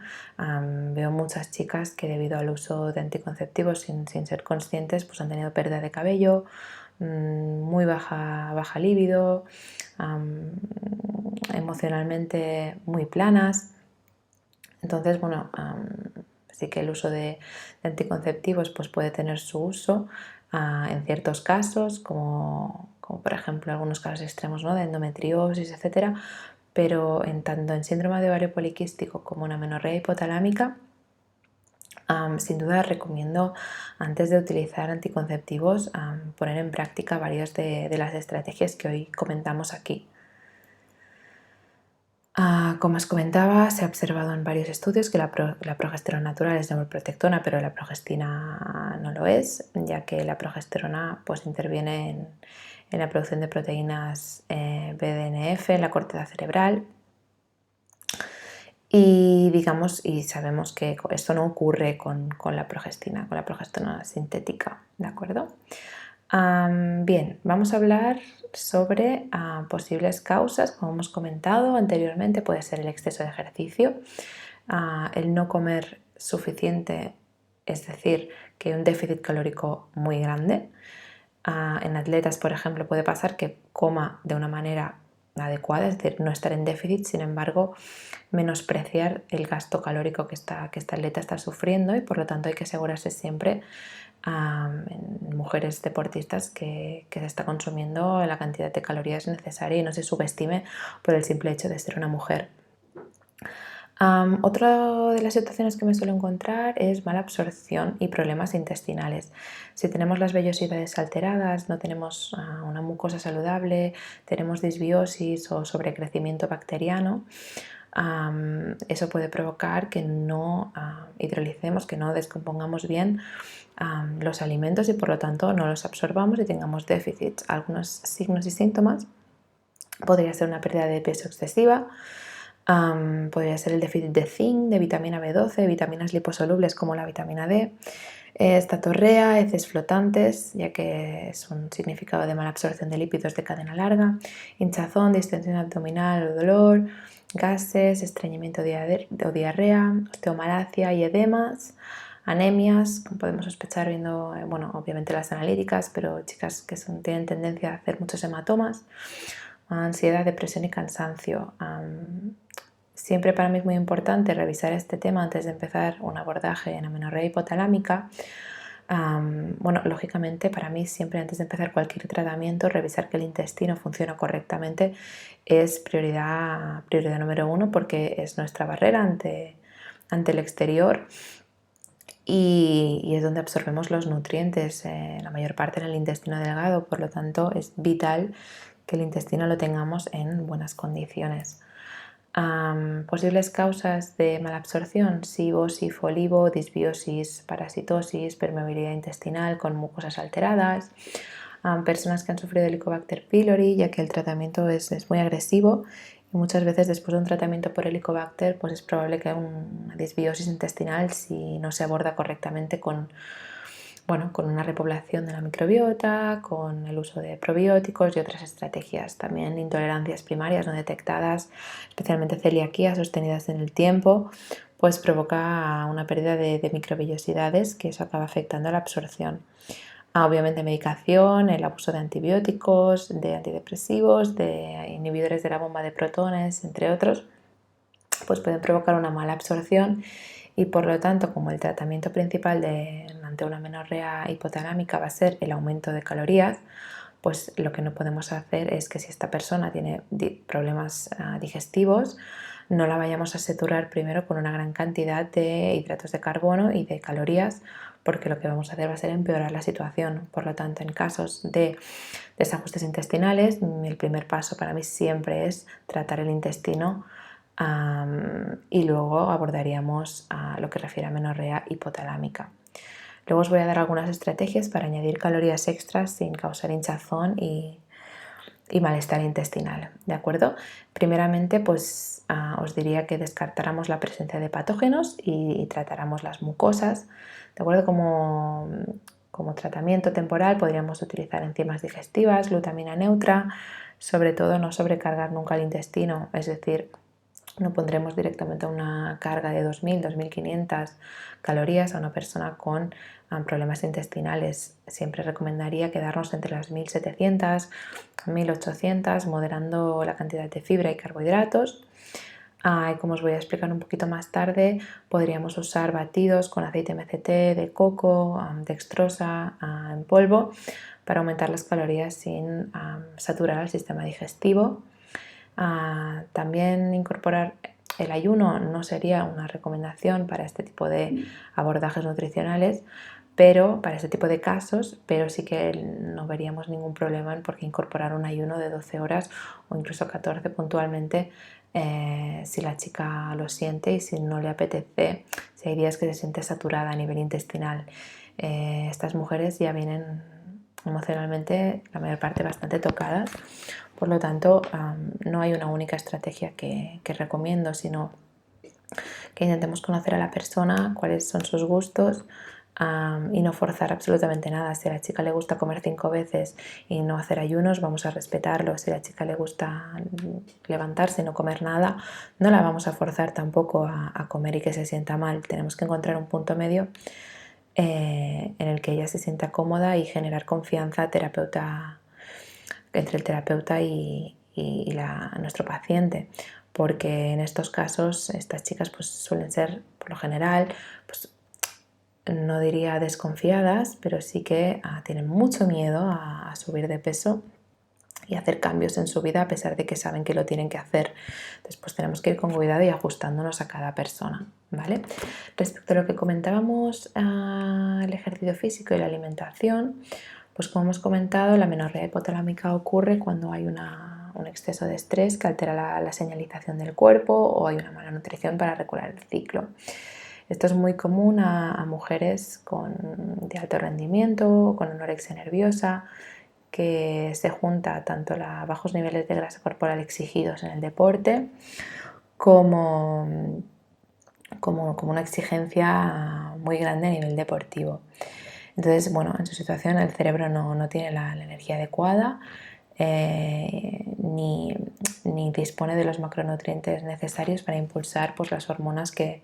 Speaker 1: Veo muchas chicas que debido al uso de anticonceptivos sin ser conscientes, pues han tenido pérdida de cabello, muy baja libido, emocionalmente muy planas. Entonces, bueno, sí que el uso de anticonceptivos pues puede tener su uso en ciertos casos, como por ejemplo algunos casos extremos, ¿no?, de endometriosis, etcétera, pero tanto en síndrome de ovario poliquístico como en amenorrea hipotalámica, sin duda recomiendo, antes de utilizar anticonceptivos, poner en práctica varias de las estrategias que hoy comentamos aquí. Como os comentaba, se ha observado en varios estudios que la progesterona natural es neuroprotectora, pero la progestina no lo es, ya que la progesterona pues, interviene en la producción de proteínas BDNF en la corteza cerebral. Y sabemos que esto no ocurre con la progesterona sintética, ¿de acuerdo? Bien, vamos a hablar sobre posibles causas. Como hemos comentado anteriormente, puede ser el exceso de ejercicio, el no comer suficiente, es decir, que un déficit calórico muy grande. En atletas, por ejemplo, puede pasar que coma de una manera adecuada, es decir, no estar en déficit, sin embargo, menospreciar el gasto calórico que esta atleta está sufriendo, y por lo tanto hay que asegurarse siempre en mujeres deportistas que se está consumiendo la cantidad de calorías necesaria y no se subestime por el simple hecho de ser una mujer. Otra de las situaciones que me suelo encontrar es mala absorción y problemas intestinales. Si tenemos las vellosidades alteradas, no tenemos una mucosa saludable, tenemos disbiosis o sobrecrecimiento bacteriano, eso puede provocar que no hidrolicemos, que no descompongamos bien los alimentos y por lo tanto no los absorbamos y tengamos déficits. Algunos signos y síntomas podría ser una pérdida de peso excesiva, podría ser el déficit de zinc, de vitamina B12, vitaminas liposolubles como la vitamina D, estatorrea, heces flotantes, ya que es un significado de mala absorción de lípidos de cadena larga, hinchazón, distensión abdominal o dolor, gases, estreñimiento o diarrea, osteomalacia y edemas, anemias, como podemos sospechar viendo, obviamente las analíticas, pero chicas que tienen tendencia a hacer muchos hematomas, ansiedad, depresión y cansancio. Siempre para mí es muy importante revisar este tema antes de empezar un abordaje en amenorrea hipotalámica. Lógicamente para mí siempre antes de empezar cualquier tratamiento, revisar que el intestino funcione correctamente es prioridad número uno, porque es nuestra barrera ante el exterior y es donde absorbemos los nutrientes, la mayor parte en el intestino delgado. Por lo tanto es vital que el intestino lo tengamos en buenas condiciones. Posibles causas de mala absorción: SIBO, SIFO, LIBO, disbiosis, parasitosis, permeabilidad intestinal con mucosas alteradas, personas que han sufrido Helicobacter pylori, ya que el tratamiento es muy agresivo y muchas veces después de un tratamiento por Helicobacter pues es probable que haya una disbiosis intestinal si no se aborda correctamente con una repoblación de la microbiota, con el uso de probióticos y otras estrategias. También intolerancias primarias no detectadas, especialmente celiaquía sostenidas en el tiempo, pues provoca una pérdida de microvellosidades, que eso acaba afectando a la absorción. Obviamente medicación, el abuso de antibióticos, de antidepresivos, de inhibidores de la bomba de protones, entre otros, pues pueden provocar una mala absorción. Y por lo tanto, como el tratamiento principal ante una amenorrea hipotalámica va a ser el aumento de calorías, pues lo que no podemos hacer es que si esta persona tiene problemas digestivos, no la vayamos a saturar primero con una gran cantidad de hidratos de carbono y de calorías, porque lo que vamos a hacer va a ser empeorar la situación. Por lo tanto, en casos de desajustes intestinales, el primer paso para mí siempre es tratar el intestino Y luego abordaríamos lo que refiere a amenorrea hipotalámica. Luego os voy a dar algunas estrategias para añadir calorías extras sin causar hinchazón y malestar intestinal, ¿de acuerdo? Primeramente, pues os diría que descartáramos la presencia de patógenos y tratáramos las mucosas, ¿de acuerdo? Como tratamiento temporal podríamos utilizar enzimas digestivas, glutamina neutra, sobre todo no sobrecargar nunca el intestino, es decir, no pondremos directamente una carga de 2000, 2500 calorías a una persona con problemas intestinales. Siempre recomendaría quedarnos entre las 1700, 1800, moderando la cantidad de fibra y carbohidratos. Y como os voy a explicar un poquito más tarde, podríamos usar batidos con aceite MCT de coco, dextrosa en polvo para aumentar las calorías sin saturar el sistema digestivo. También incorporar el ayuno no sería una recomendación para este tipo de abordajes nutricionales, pero para este tipo de casos, pero sí que no veríamos ningún problema en por qué incorporar un ayuno de 12 horas o incluso 14 puntualmente si la chica lo siente y si no le apetece, si hay días que se siente saturada a nivel intestinal. Estas mujeres ya vienen emocionalmente, la mayor parte, bastante tocadas. Por lo tanto, no hay una única estrategia que recomiendo, sino que intentemos conocer a la persona, cuáles son sus gustos y no forzar absolutamente nada. Si a la chica le gusta comer 5 veces y no hacer ayunos, vamos a respetarlo. Si a la chica le gusta levantarse y no comer nada, no la vamos a forzar tampoco a comer y que se sienta mal. Tenemos que encontrar un punto medio en el que ella se sienta cómoda y generar confianza entre el terapeuta y nuestro paciente, porque en estos casos estas chicas pues suelen ser, por lo general, pues no diría desconfiadas, pero sí que tienen mucho miedo a subir de peso y hacer cambios en su vida a pesar de que saben que lo tienen que hacer. Entonces, pues tenemos que ir con cuidado y ajustándonos a cada persona, ¿vale? Respecto a lo que comentábamos, el ejercicio físico y la alimentación, pues como hemos comentado, la amenorrea hipotalámica ocurre cuando hay un exceso de estrés que altera la señalización del cuerpo o hay una mala nutrición para regular el ciclo. Esto es muy común a mujeres de alto rendimiento, con anorexia nerviosa, que se junta tanto los bajos niveles de grasa corporal exigidos en el deporte como una exigencia muy grande a nivel deportivo. Entonces, bueno, en su situación el cerebro no tiene la energía adecuada ni dispone de los macronutrientes necesarios para impulsar pues, las hormonas que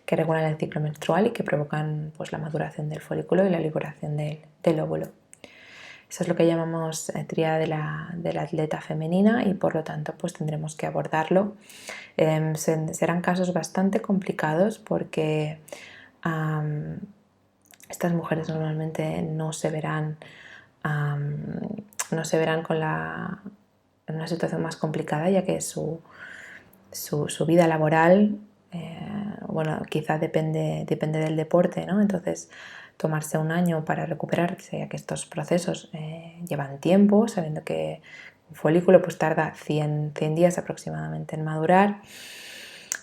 Speaker 1: regulan el ciclo menstrual y que provocan pues, la maduración del folículo y la liberación del óvulo. Eso es lo que llamamos tríada de la atleta femenina y por lo tanto pues tendremos que abordarlo. Serán casos bastante complicados porque estas mujeres normalmente no se verán en una situación más complicada, ya que su vida laboral bueno, quizá depende del deporte, ¿no? Entonces, tomarse un año para recuperarse, ya que estos procesos llevan tiempo, sabiendo que un folículo pues tarda 100 días aproximadamente en madurar,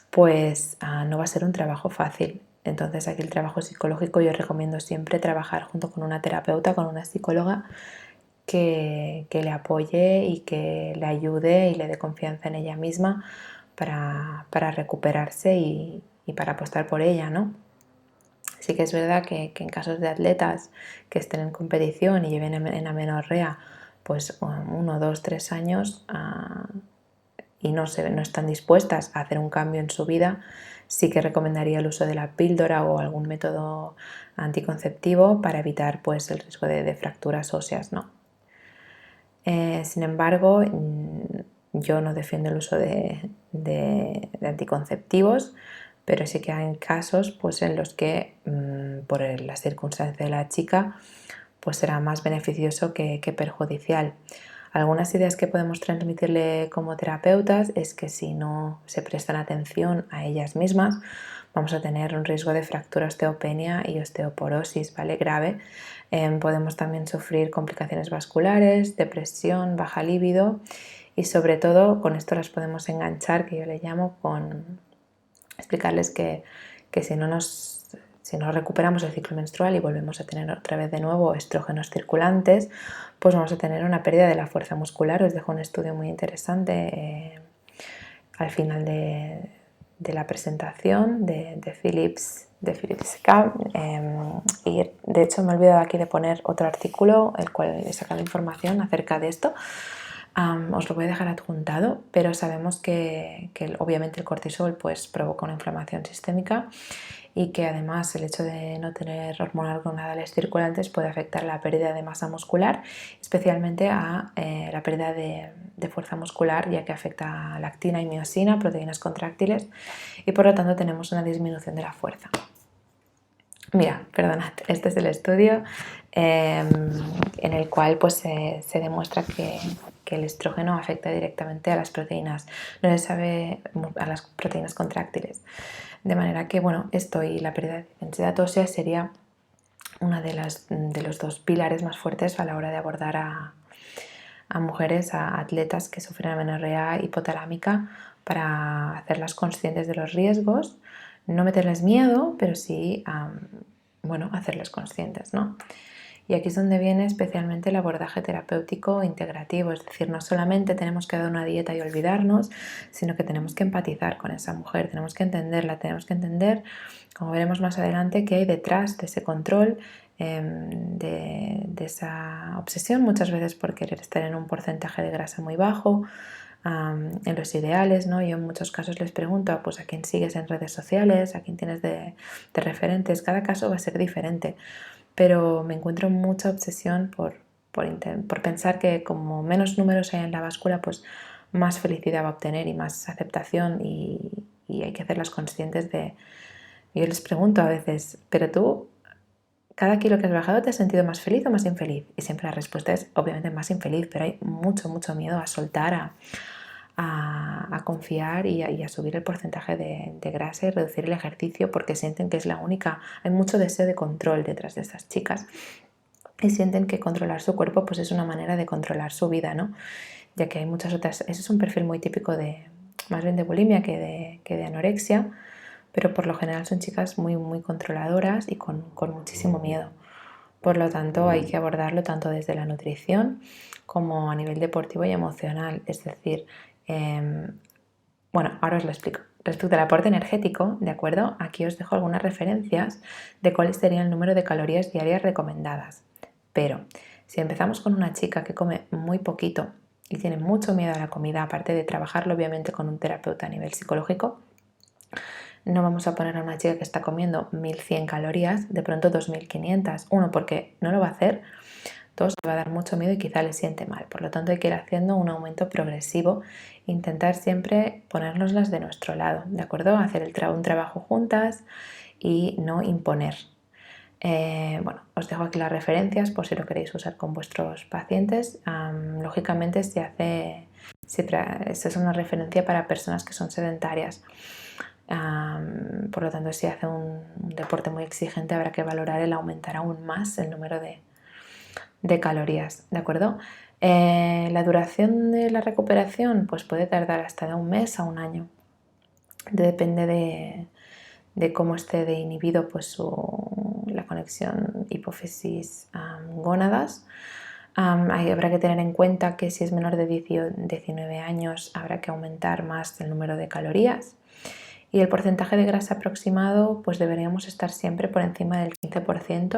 Speaker 1: pues no va a ser un trabajo fácil. Entonces aquí el trabajo psicológico yo recomiendo siempre trabajar junto con una terapeuta, con una psicóloga que le apoye y que le ayude y le dé confianza en ella misma para recuperarse y para apostar por ella, ¿no? Sí que es verdad que en casos de atletas que estén en competición y lleven en amenorrea pues 1, 2, 3 años y no están dispuestas a hacer un cambio en su vida, sí que recomendaría el uso de la píldora o algún método anticonceptivo para evitar pues, el riesgo de fracturas óseas, ¿no? Sin embargo, yo no defiendo el uso de anticonceptivos, pero sí que hay casos pues, en los que por las circunstancias de la chica pues será más beneficioso que perjudicial. Algunas ideas que podemos transmitirle como terapeutas es que si no se prestan atención a ellas mismas, vamos a tener un riesgo de fractura, osteopenia y osteoporosis, ¿vale? Grave. Podemos también sufrir complicaciones vasculares, depresión, baja libido y sobre todo con esto las podemos enganchar, que yo le llamo, con explicarles que si no recuperamos el ciclo menstrual y volvemos a tener otra vez de nuevo estrógenos circulantes, pues vamos a tener una pérdida de la fuerza muscular. Os dejo un estudio muy interesante al final de la presentación de Philips K. Y de hecho me he olvidado aquí de poner otro artículo, el cual he sacado información acerca de esto. Os lo voy a dejar adjuntado, pero sabemos que obviamente el cortisol pues, provoca una inflamación sistémica y que además el hecho de no tener hormonas gonadales circulantes puede afectar la pérdida de masa muscular, especialmente a la pérdida de fuerza muscular, ya que afecta a lactina y miosina, proteínas contráctiles, y por lo tanto tenemos una disminución de la fuerza. Mira, perdonad, este es el estudio en el cual pues, se demuestra que el estrógeno afecta directamente a las proteínas, no se sabe a las proteínas contráctiles. De manera que, bueno, esto y la pérdida de densidad ósea sería una de los dos pilares más fuertes a la hora de abordar a mujeres, a atletas que sufren amenorrea hipotalámica, para hacerlas conscientes de los riesgos, no meterles miedo, pero sí, bueno, hacerles conscientes, ¿no? Y aquí es donde viene especialmente el abordaje terapéutico integrativo, es decir, no solamente tenemos que dar una dieta y olvidarnos, sino que tenemos que empatizar con esa mujer, tenemos que entenderla, tenemos que entender, como veremos más adelante, qué hay detrás de ese control, de esa obsesión muchas veces por querer estar en un porcentaje de grasa muy bajo, en los ideales, ¿no? Yo en muchos casos les pregunto pues, a quién sigues en redes sociales, a quién tienes de referentes, cada caso va a ser diferente, pero me encuentro mucha obsesión por pensar que como menos números hay en la báscula, pues más felicidad va a obtener y más aceptación, y hay que hacerlas conscientes de... Yo les pregunto a veces, ¿pero tú, cada kilo que has bajado, te has sentido más feliz o más infeliz? Y siempre la respuesta es obviamente más infeliz, pero hay mucho miedo a soltar, a confiar y a subir el porcentaje de grasa y reducir el ejercicio, porque sienten que es la única. Hay mucho deseo de control detrás de estas chicas y sienten que controlar su cuerpo pues es una manera de controlar su vida, ¿no? Ya que hay muchas otras. Ese es un perfil muy típico más bien de bulimia que de anorexia, pero por lo general son chicas muy controladoras y con muchísimo miedo. Por lo tanto, hay que abordarlo tanto desde la nutrición como a nivel deportivo y emocional. Es decir, bueno, ahora os lo explico. Respecto al aporte energético, ¿de acuerdo? Aquí os dejo algunas referencias de cuál sería el número de calorías diarias recomendadas. Pero si empezamos con una chica que come muy poquito y tiene mucho miedo a la comida, aparte de trabajarlo obviamente con un terapeuta a nivel psicológico, no vamos a poner a una chica que está comiendo 1100 calorías, de pronto 2500. Uno, porque no lo va a hacer. Dos, le va a dar mucho miedo y quizá le siente mal. Por lo tanto, hay que ir haciendo un aumento progresivo, intentar siempre ponernoslas de nuestro lado, ¿de acuerdo? Hacer un trabajo juntas y no imponer. Bueno, os dejo aquí las referencias por si lo queréis usar con vuestros pacientes. Lógicamente, esta es una referencia para personas que son sedentarias. Por lo tanto, si hace un deporte muy exigente, habrá que valorar el aumentar aún más el número de calorías, ¿de acuerdo? La duración de la recuperación pues puede tardar hasta de un mes a un año. Depende de cómo esté de inhibido pues, la conexión hipófisis-gónadas. Habrá que tener en cuenta que si es menor de 19 años habrá que aumentar más el número de calorías. Y el porcentaje de grasa aproximado, pues deberíamos estar siempre por encima del 15%,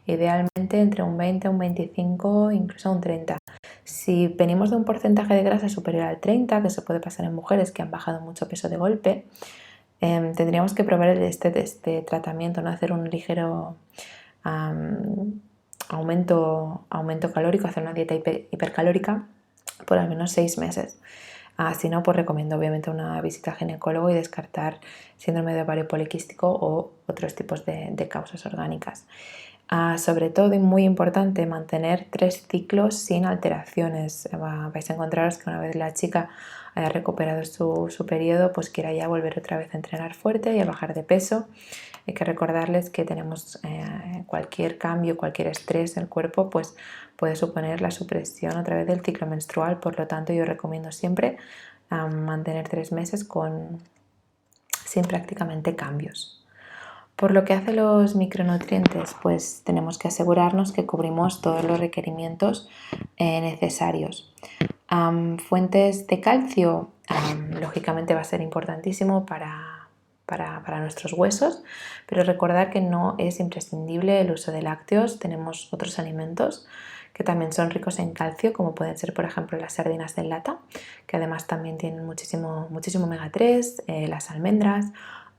Speaker 1: idealmente entre un 20, un 25, incluso un 30. Si venimos de un porcentaje de grasa superior al 30, que se puede pasar en mujeres que han bajado mucho peso de golpe, tendríamos que probar este tratamiento, ¿no? Hacer un ligero aumento calórico, hacer una dieta hipercalórica por al menos 6 meses. Si no, pues recomiendo obviamente una visita al ginecólogo y descartar síndrome de ovario poliquístico o otros tipos de causas orgánicas. Sobre todo, y muy importante, mantener 3 ciclos sin alteraciones. Vais a encontraros que una vez la chica haya recuperado su periodo, pues quiera ya volver otra vez a entrenar fuerte y a bajar de peso. Hay que recordarles que tenemos cualquier cambio, cualquier estrés en el cuerpo, pues puede suponer la supresión a través del ciclo menstrual. Por lo tanto, yo recomiendo siempre mantener 3 meses sin prácticamente cambios. Por lo que hace a los micronutrientes, pues tenemos que asegurarnos que cubrimos todos los requerimientos necesarios. Fuentes de calcio, lógicamente va a ser importantísimo para nuestros huesos, pero recordar que no es imprescindible el uso de lácteos. Tenemos otros alimentos que también son ricos en calcio, como pueden ser, por ejemplo, las sardinas en lata, que además también tienen muchísimo omega 3, las almendras,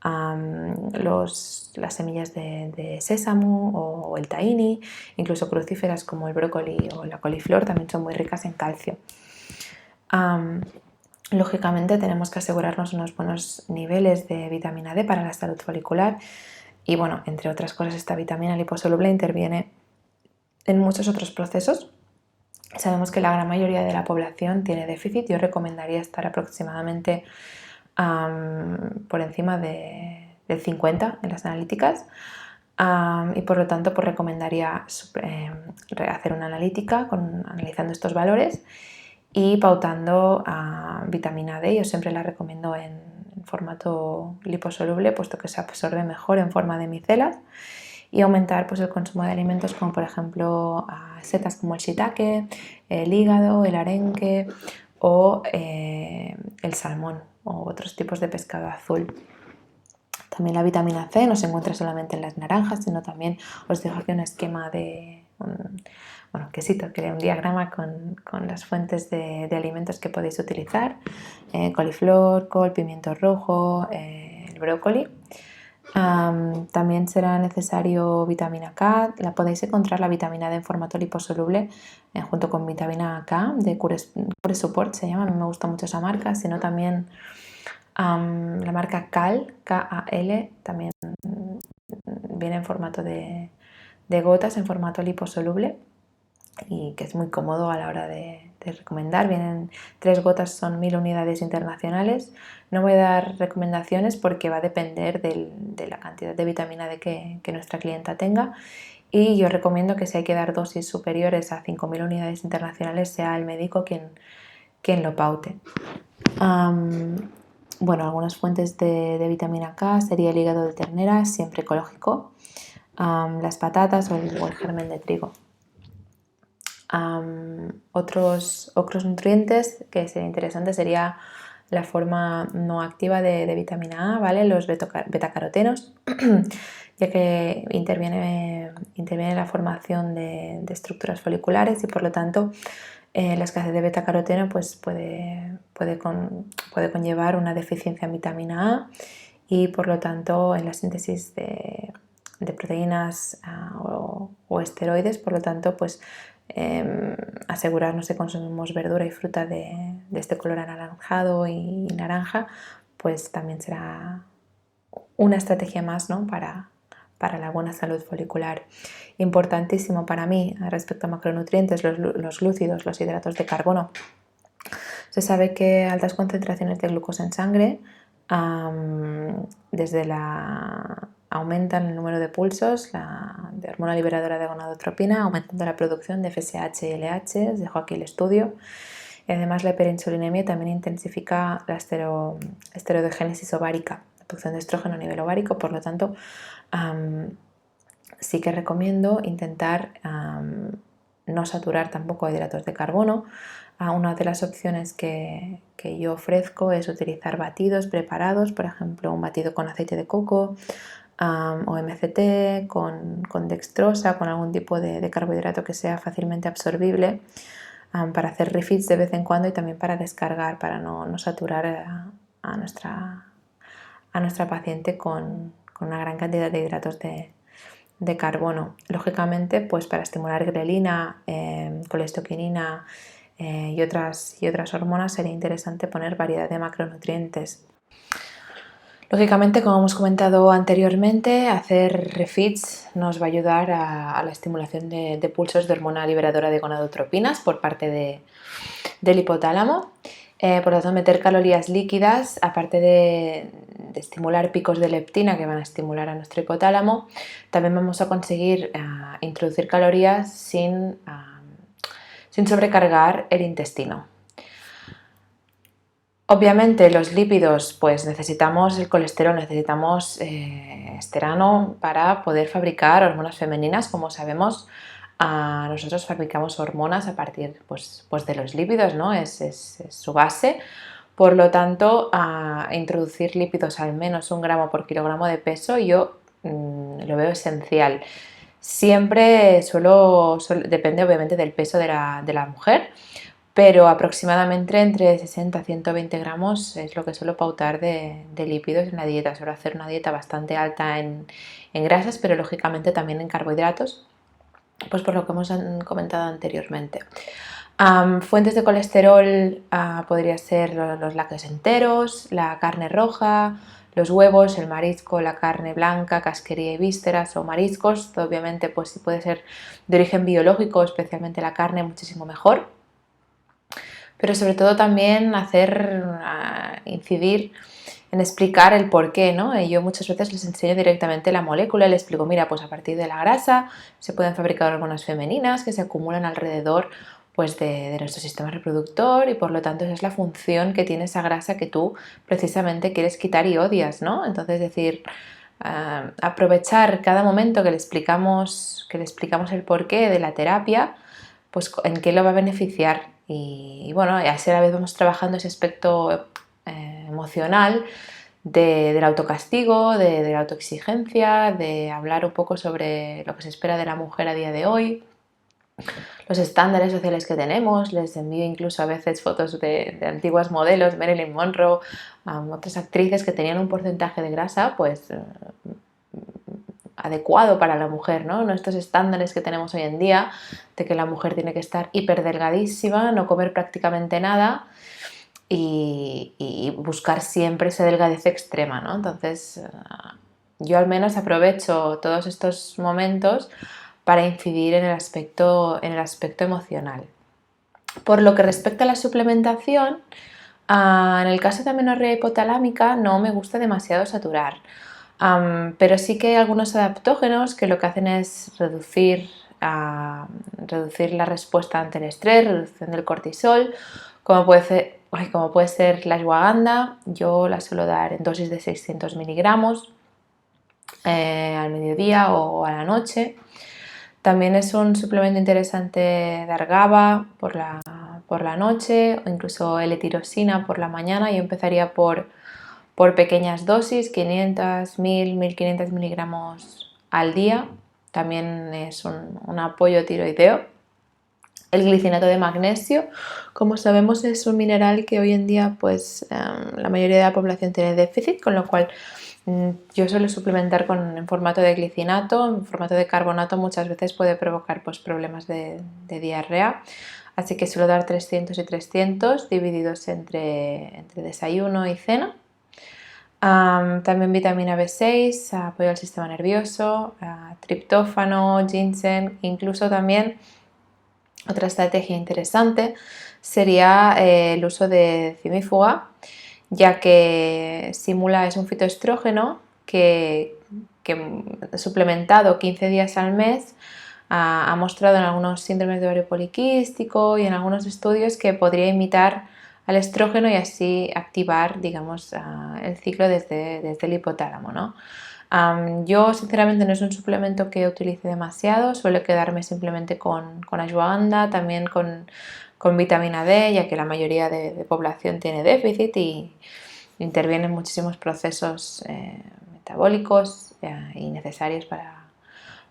Speaker 1: las semillas de sésamo o el tahini, incluso crucíferas como el brócoli o la coliflor también son muy ricas en calcio. Lógicamente tenemos que asegurarnos unos buenos niveles de vitamina D para la salud folicular y bueno, entre otras cosas, esta vitamina liposoluble interviene en muchos otros procesos. Sabemos que la gran mayoría de la población tiene déficit. Yo recomendaría estar aproximadamente por encima del 50 en las analíticas y por lo tanto pues recomendaría hacer una analítica analizando estos valores y pautando vitamina D. Yo siempre la recomiendo en formato liposoluble, puesto que se absorbe mejor en forma de micelas, y aumentar pues el consumo de alimentos como por ejemplo setas como el shiitake, el hígado, el arenque o el salmón o otros tipos de pescado azul. También la vitamina C no se encuentra solamente en las naranjas, sino también os dejo aquí un esquema un diagrama con las fuentes de alimentos que podéis utilizar: coliflor, col, pimiento rojo, el brócoli. También será necesario vitamina K. Podéis encontrar la vitamina D en formato liposoluble junto con vitamina K de Cure Support, se llama. A mí me gusta mucho esa marca, sino también la marca Kal, K-A-L, también viene en formato de gotas, en formato liposoluble, y que es muy cómodo a la hora de recomendar. Vienen 3 gotas, son 1000 unidades internacionales. No voy a dar recomendaciones porque va a depender de la cantidad de vitamina D que nuestra clienta tenga, y yo recomiendo que si hay que dar dosis superiores a 5000 unidades internacionales sea el médico quien lo paute. Bueno, algunas fuentes de vitamina K sería el hígado de ternera, siempre ecológico, las patatas o el germen de trigo. Otros nutrientes que sería interesante sería la forma no activa de vitamina A, ¿vale? Los betacarotenos, ya que interviene en la formación de estructuras foliculares y por lo tanto la escasez de betacaroteno pues puede conllevar una deficiencia en vitamina A y por lo tanto en la síntesis de proteínas o esteroides. Por lo tanto, pues asegurarnos de que consumimos verdura y fruta de este color anaranjado y naranja, pues también será una estrategia más, ¿no?, para la buena salud folicular. Importantísimo para mí respecto a macronutrientes, los glúcidos, los hidratos de carbono. Se sabe que altas concentraciones de glucosa en sangre aumentan el número de pulsos de hormona liberadora de gonadotropina, aumentando la producción de FSH y LH. Os dejo aquí el estudio. Y además la hiperinsulinemia también intensifica la esteroidogénesis ovárica, la producción de estrógeno a nivel ovárico. Por lo tanto, sí que recomiendo intentar no saturar tampoco hidratos de carbono. Una de las opciones que yo ofrezco es utilizar batidos preparados, por ejemplo un batido con aceite de coco o MCT, con dextrosa, con algún tipo de carbohidrato que sea fácilmente absorbible, para hacer refeeds de vez en cuando y también para descargar, para no saturar a nuestra paciente con una gran cantidad de hidratos de carbono. Lógicamente, pues para estimular grelina, colestoquinina y otras hormonas sería interesante poner variedad de macronutrientes. Lógicamente, como hemos comentado anteriormente, hacer refeeds nos va a ayudar a la estimulación de pulsos de hormona liberadora de gonadotropinas por parte del hipotálamo. Por lo tanto, meter calorías líquidas, aparte estimular picos de leptina que van a estimular a nuestro hipotálamo, también vamos a conseguir introducir calorías sin sobrecargar el intestino. Obviamente los lípidos, pues necesitamos el colesterol, necesitamos esterano para poder fabricar hormonas femeninas. Como sabemos, nosotros fabricamos hormonas a partir pues de los lípidos, ¿no? Es su base. Por lo tanto, introducir lípidos al menos 1 gramo por kilogramo de peso yo lo veo esencial. Siempre depende obviamente del peso de la mujer, pero aproximadamente entre 60 y 120 gramos es lo que suelo pautar de lípidos en la dieta. Suelo hacer una dieta bastante alta en grasas, pero lógicamente también en carbohidratos, pues por lo que hemos comentado anteriormente. Fuentes de colesterol podría ser los lácteos enteros, la carne roja, los huevos, el marisco, la carne blanca, casquería y vísceras o mariscos. Obviamente, pues si puede ser de origen biológico, especialmente la carne, muchísimo mejor. Pero sobre todo también incidir en explicar el por qué, ¿no? Yo muchas veces les enseño directamente la molécula, les explico, mira, pues a partir de la grasa se pueden fabricar hormonas femeninas que se acumulan alrededor pues de nuestro sistema reproductor y por lo tanto esa es la función que tiene esa grasa que tú precisamente quieres quitar y odias, ¿no? Entonces aprovechar cada momento que le explicamos el porqué de la terapia, pues en qué lo va a beneficiar y bueno, así a la vez vamos trabajando ese aspecto emocional del autocastigo, de la autoexigencia, de hablar un poco sobre lo que se espera de la mujer a día de hoy, los estándares sociales que tenemos. Les envío incluso a veces fotos de antiguas modelos, Marilyn Monroe, otras actrices que tenían un porcentaje de grasa pues adecuado para la mujer, ¿no? No estos estándares que tenemos hoy en día de que la mujer tiene que estar hiperdelgadísima, no comer prácticamente nada y buscar siempre esa delgadez extrema, ¿no? Entonces yo al menos aprovecho todos estos momentos para incidir en el aspecto emocional. Por lo que respecta a la suplementación, en el caso de amenorrea hipotalámica no me gusta demasiado saturar, pero sí que hay algunos adaptógenos que lo que hacen es reducir la respuesta ante el estrés, reducción del cortisol, como puede ser la ashwagandha. Yo la suelo dar en dosis de 600 miligramos al mediodía o a la noche. También es un suplemento interesante dar GABA por la noche o incluso L-tirosina por la mañana. Yo empezaría por pequeñas dosis, 500, 1000, 1500 miligramos al día. También es un apoyo tiroideo. El glicinato de magnesio, como sabemos, es un mineral que hoy en día pues la mayoría de la población tiene déficit, con lo cual yo suelo suplementar en formato de glicinato. En formato de carbonato muchas veces puede provocar pues problemas de diarrea, así que suelo dar 300 y 300 divididos entre desayuno y cena. También vitamina B6, apoyo al sistema nervioso, triptófano, ginseng, incluso también otra estrategia interesante sería el uso de cimífuga, ya que es un fitoestrógeno que suplementado 15 días al mes ha mostrado en algunos síndromes de ovario poliquístico y en algunos estudios que podría imitar al estrógeno y así activar, digamos, el ciclo desde el hipotálamo, ¿no? Yo sinceramente no es un suplemento que utilice demasiado, suelo quedarme simplemente con ashwagandha, también con vitamina D, ya que la mayoría de población tiene déficit y intervienen muchísimos procesos metabólicos y necesarios para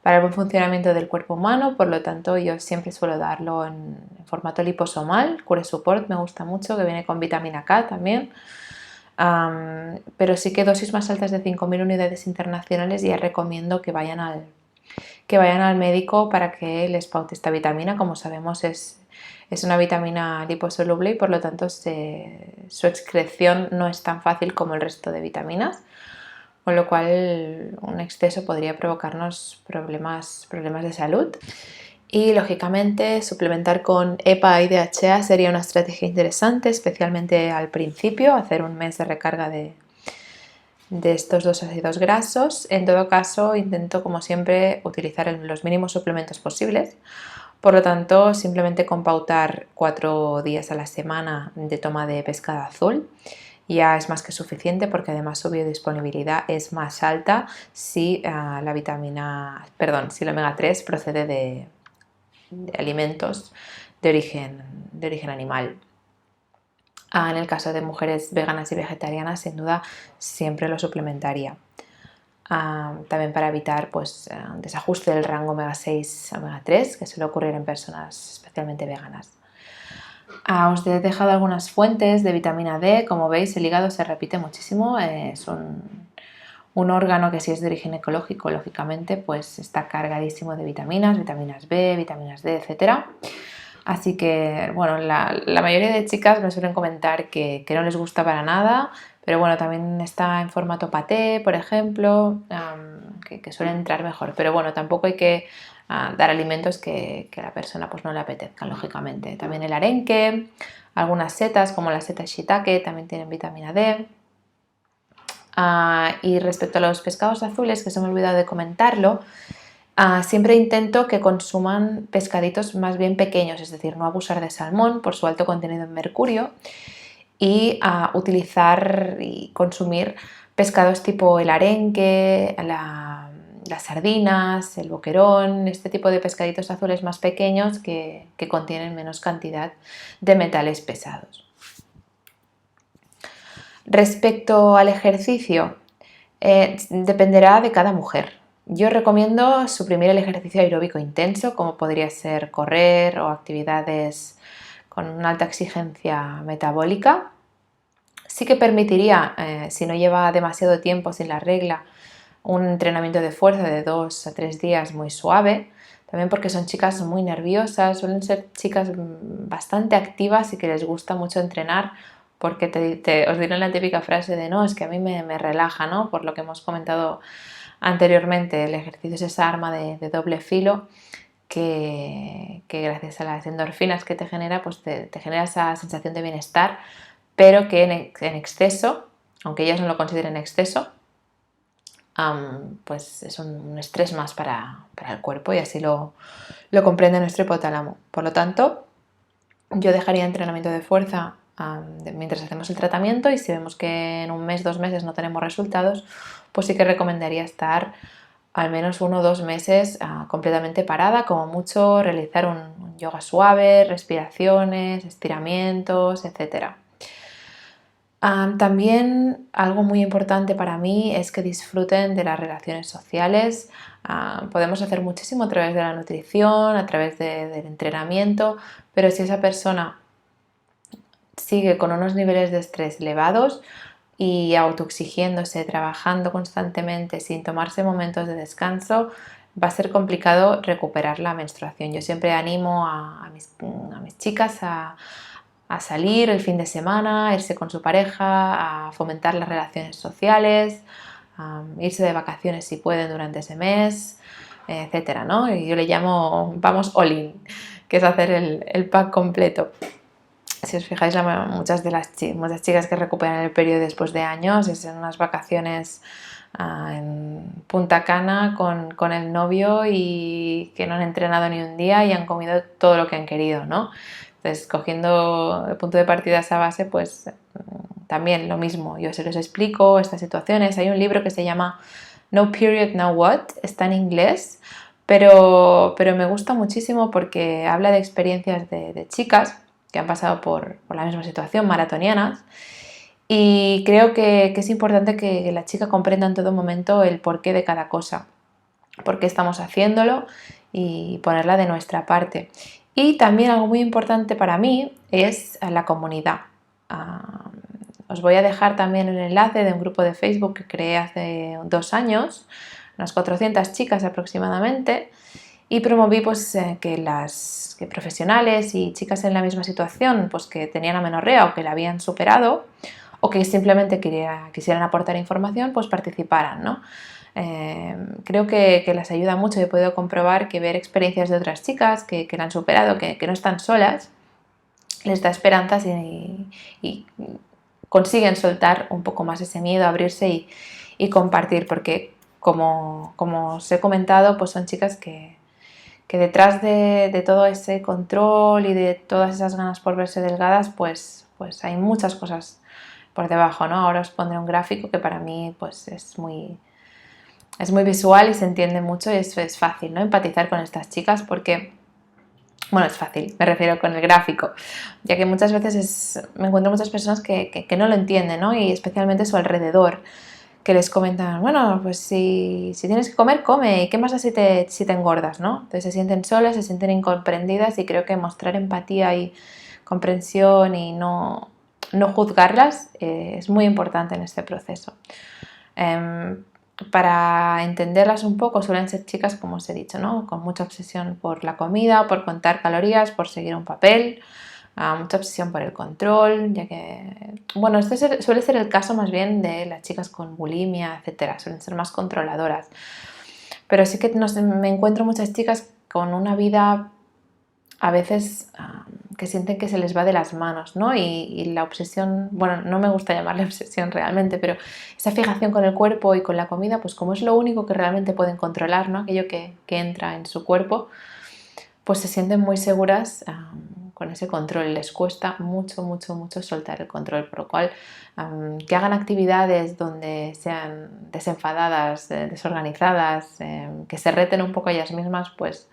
Speaker 1: el buen funcionamiento del cuerpo humano. Por lo tanto, yo siempre suelo darlo en formato liposomal. Cure Support me gusta mucho, que viene con vitamina K también. Pero sí que dosis más altas de 5000 unidades internacionales ya recomiendo que vayan al médico para que les paute esta vitamina. Como sabemos, es una vitamina liposoluble y por lo tanto su excreción no es tan fácil como el resto de vitaminas, con lo cual un exceso podría provocarnos problemas de salud. Y lógicamente suplementar con EPA y DHA sería una estrategia interesante, especialmente al principio, hacer un mes de recarga de de estos dos ácidos grasos. En todo caso, intento, como siempre, utilizar los mínimos suplementos posibles. Por lo tanto, simplemente con pautar 4 días a la semana de toma de pescado azul ya es más que suficiente, porque además su biodisponibilidad es más alta si si el omega 3 procede de alimentos de origen animal. En el caso de mujeres veganas y vegetarianas, sin duda, siempre lo suplementaría. También para evitar un desajuste del rango omega 6 omega 3 que suele ocurrir en personas especialmente veganas. Os he dejado algunas fuentes de vitamina D. Como veis, el hígado se repite muchísimo. Es un órgano que, si es de origen ecológico, lógicamente, pues está cargadísimo de vitaminas B, vitaminas D, etcétera. Así que, bueno, la mayoría de chicas me suelen comentar que no les gusta para nada, pero bueno, también está en formato paté, por ejemplo, que suelen entrar mejor. Pero bueno, tampoco hay que dar alimentos que a la persona pues no le apetezcan, lógicamente. También el arenque, algunas setas como la seta shiitake también tienen vitamina D. Y respecto a los pescados azules, que se me ha olvidado de comentarlo, siempre intento que consuman pescaditos más bien pequeños, es decir, no abusar de salmón por su alto contenido en mercurio, y utilizar y consumir pescados tipo el arenque, las sardinas, el boquerón, este tipo de pescaditos azules más pequeños que contienen menos cantidad de metales pesados. Respecto al ejercicio, dependerá de cada mujer. Yo recomiendo suprimir el ejercicio aeróbico intenso, como podría ser correr o actividades con una alta exigencia metabólica. Sí que permitiría, si no lleva demasiado tiempo sin la regla, un entrenamiento de fuerza de 2 a 3 días muy suave, también porque son chicas muy nerviosas, suelen ser chicas bastante activas y que les gusta mucho entrenar, porque os diré la típica frase de no, es que a mí me relaja, ¿no? Por lo que hemos comentado anteriormente, el ejercicio es esa arma de doble filo que gracias a las endorfinas que te genera, pues te genera esa sensación de bienestar, pero que en exceso, aunque ellas no lo consideren exceso, pues es un estrés más para el cuerpo, y así lo comprende nuestro hipotálamo. Por lo tanto, yo dejaría entrenamiento de fuerza mientras hacemos el tratamiento, y si vemos que en un mes, 2 meses no tenemos resultados, pues sí que recomendaría estar al menos 1 o 2 meses completamente parada, como mucho realizar un yoga suave, respiraciones, estiramientos, etcétera. También algo muy importante para mí es que disfruten de las relaciones sociales. Podemos hacer muchísimo a través de la nutrición, a través del entrenamiento, pero si esa persona sigue con unos niveles de estrés elevados y autoexigiéndose, trabajando constantemente sin tomarse momentos de descanso, va a ser complicado recuperar la menstruación. Yo siempre animo a mis chicas a salir el fin de semana, a irse con su pareja, a fomentar las relaciones sociales, a irse de vacaciones si pueden durante ese mes, etcétera, ¿no? Y yo le llamo vamos all in, que es hacer el pack completo. Si os fijáis, muchas chicas que recuperan el periodo después de años es en unas vacaciones en Punta Cana con el novio, y que no han entrenado ni un día y han comido todo lo que han querido, ¿no? Entonces, cogiendo el punto de partida esa base, pues también lo mismo. Yo se los explico estas situaciones. Hay un libro que se llama No Period, Now What, está en inglés, pero me gusta muchísimo porque habla de experiencias de chicas que han pasado por la misma situación, maratonianas, y creo que es importante que la chica comprenda en todo momento el porqué de cada cosa, por qué estamos haciéndolo, y ponerla de nuestra parte. Y también algo muy importante para mí es la comunidad. Os voy a dejar también el enlace de un grupo de Facebook que creé hace 2 años, unas 400 chicas aproximadamente, y promoví que profesionales y chicas en la misma situación, pues que tenían amenorrea o que la habían superado, o que simplemente quisieran aportar información, pues participaran, ¿no? Creo que les ayuda mucho. He podido comprobar que ver experiencias de otras chicas que la han superado, que no están solas, les da esperanzas y consiguen soltar un poco más ese miedo, abrirse y compartir, porque como os he comentado, pues son chicas que detrás de todo ese control y de todas esas ganas por verse delgadas, pues hay muchas cosas por debajo, ¿no? Ahora os pondré un gráfico que para mí pues es muy visual y se entiende mucho y es fácil, ¿no? Empatizar con estas chicas porque, bueno, es fácil, me refiero con el gráfico, ya que muchas veces me encuentro muchas personas que no lo entienden, ¿no? Y especialmente su alrededor, que les comentan, bueno, pues si tienes que comer, come, ¿y qué más da si te engordas, ¿no? Entonces se sienten solas, se sienten incomprendidas y creo que mostrar empatía y comprensión y no juzgarlas es muy importante en este proceso. Para entenderlas un poco suelen ser chicas, como os he dicho, ¿no? Con mucha obsesión por la comida, por contar calorías, por seguir un papel, mucha obsesión por el control, ya que, bueno, este suele ser el caso más bien de las chicas con bulimia, etcétera, suelen ser más controladoras. Pero sí que me encuentro muchas chicas con una vida a veces que sienten que se les va de las manos, ¿no? Y la obsesión, bueno, no me gusta llamarle obsesión realmente, pero esa fijación con el cuerpo y con la comida, pues como es lo único que realmente pueden controlar, ¿no? Aquello que entra en su cuerpo, pues se sienten muy seguras con ese control. Les cuesta mucho, mucho, mucho soltar el control, por lo cual que hagan actividades donde sean desenfadadas, desorganizadas, que se reten un poco ellas mismas, pues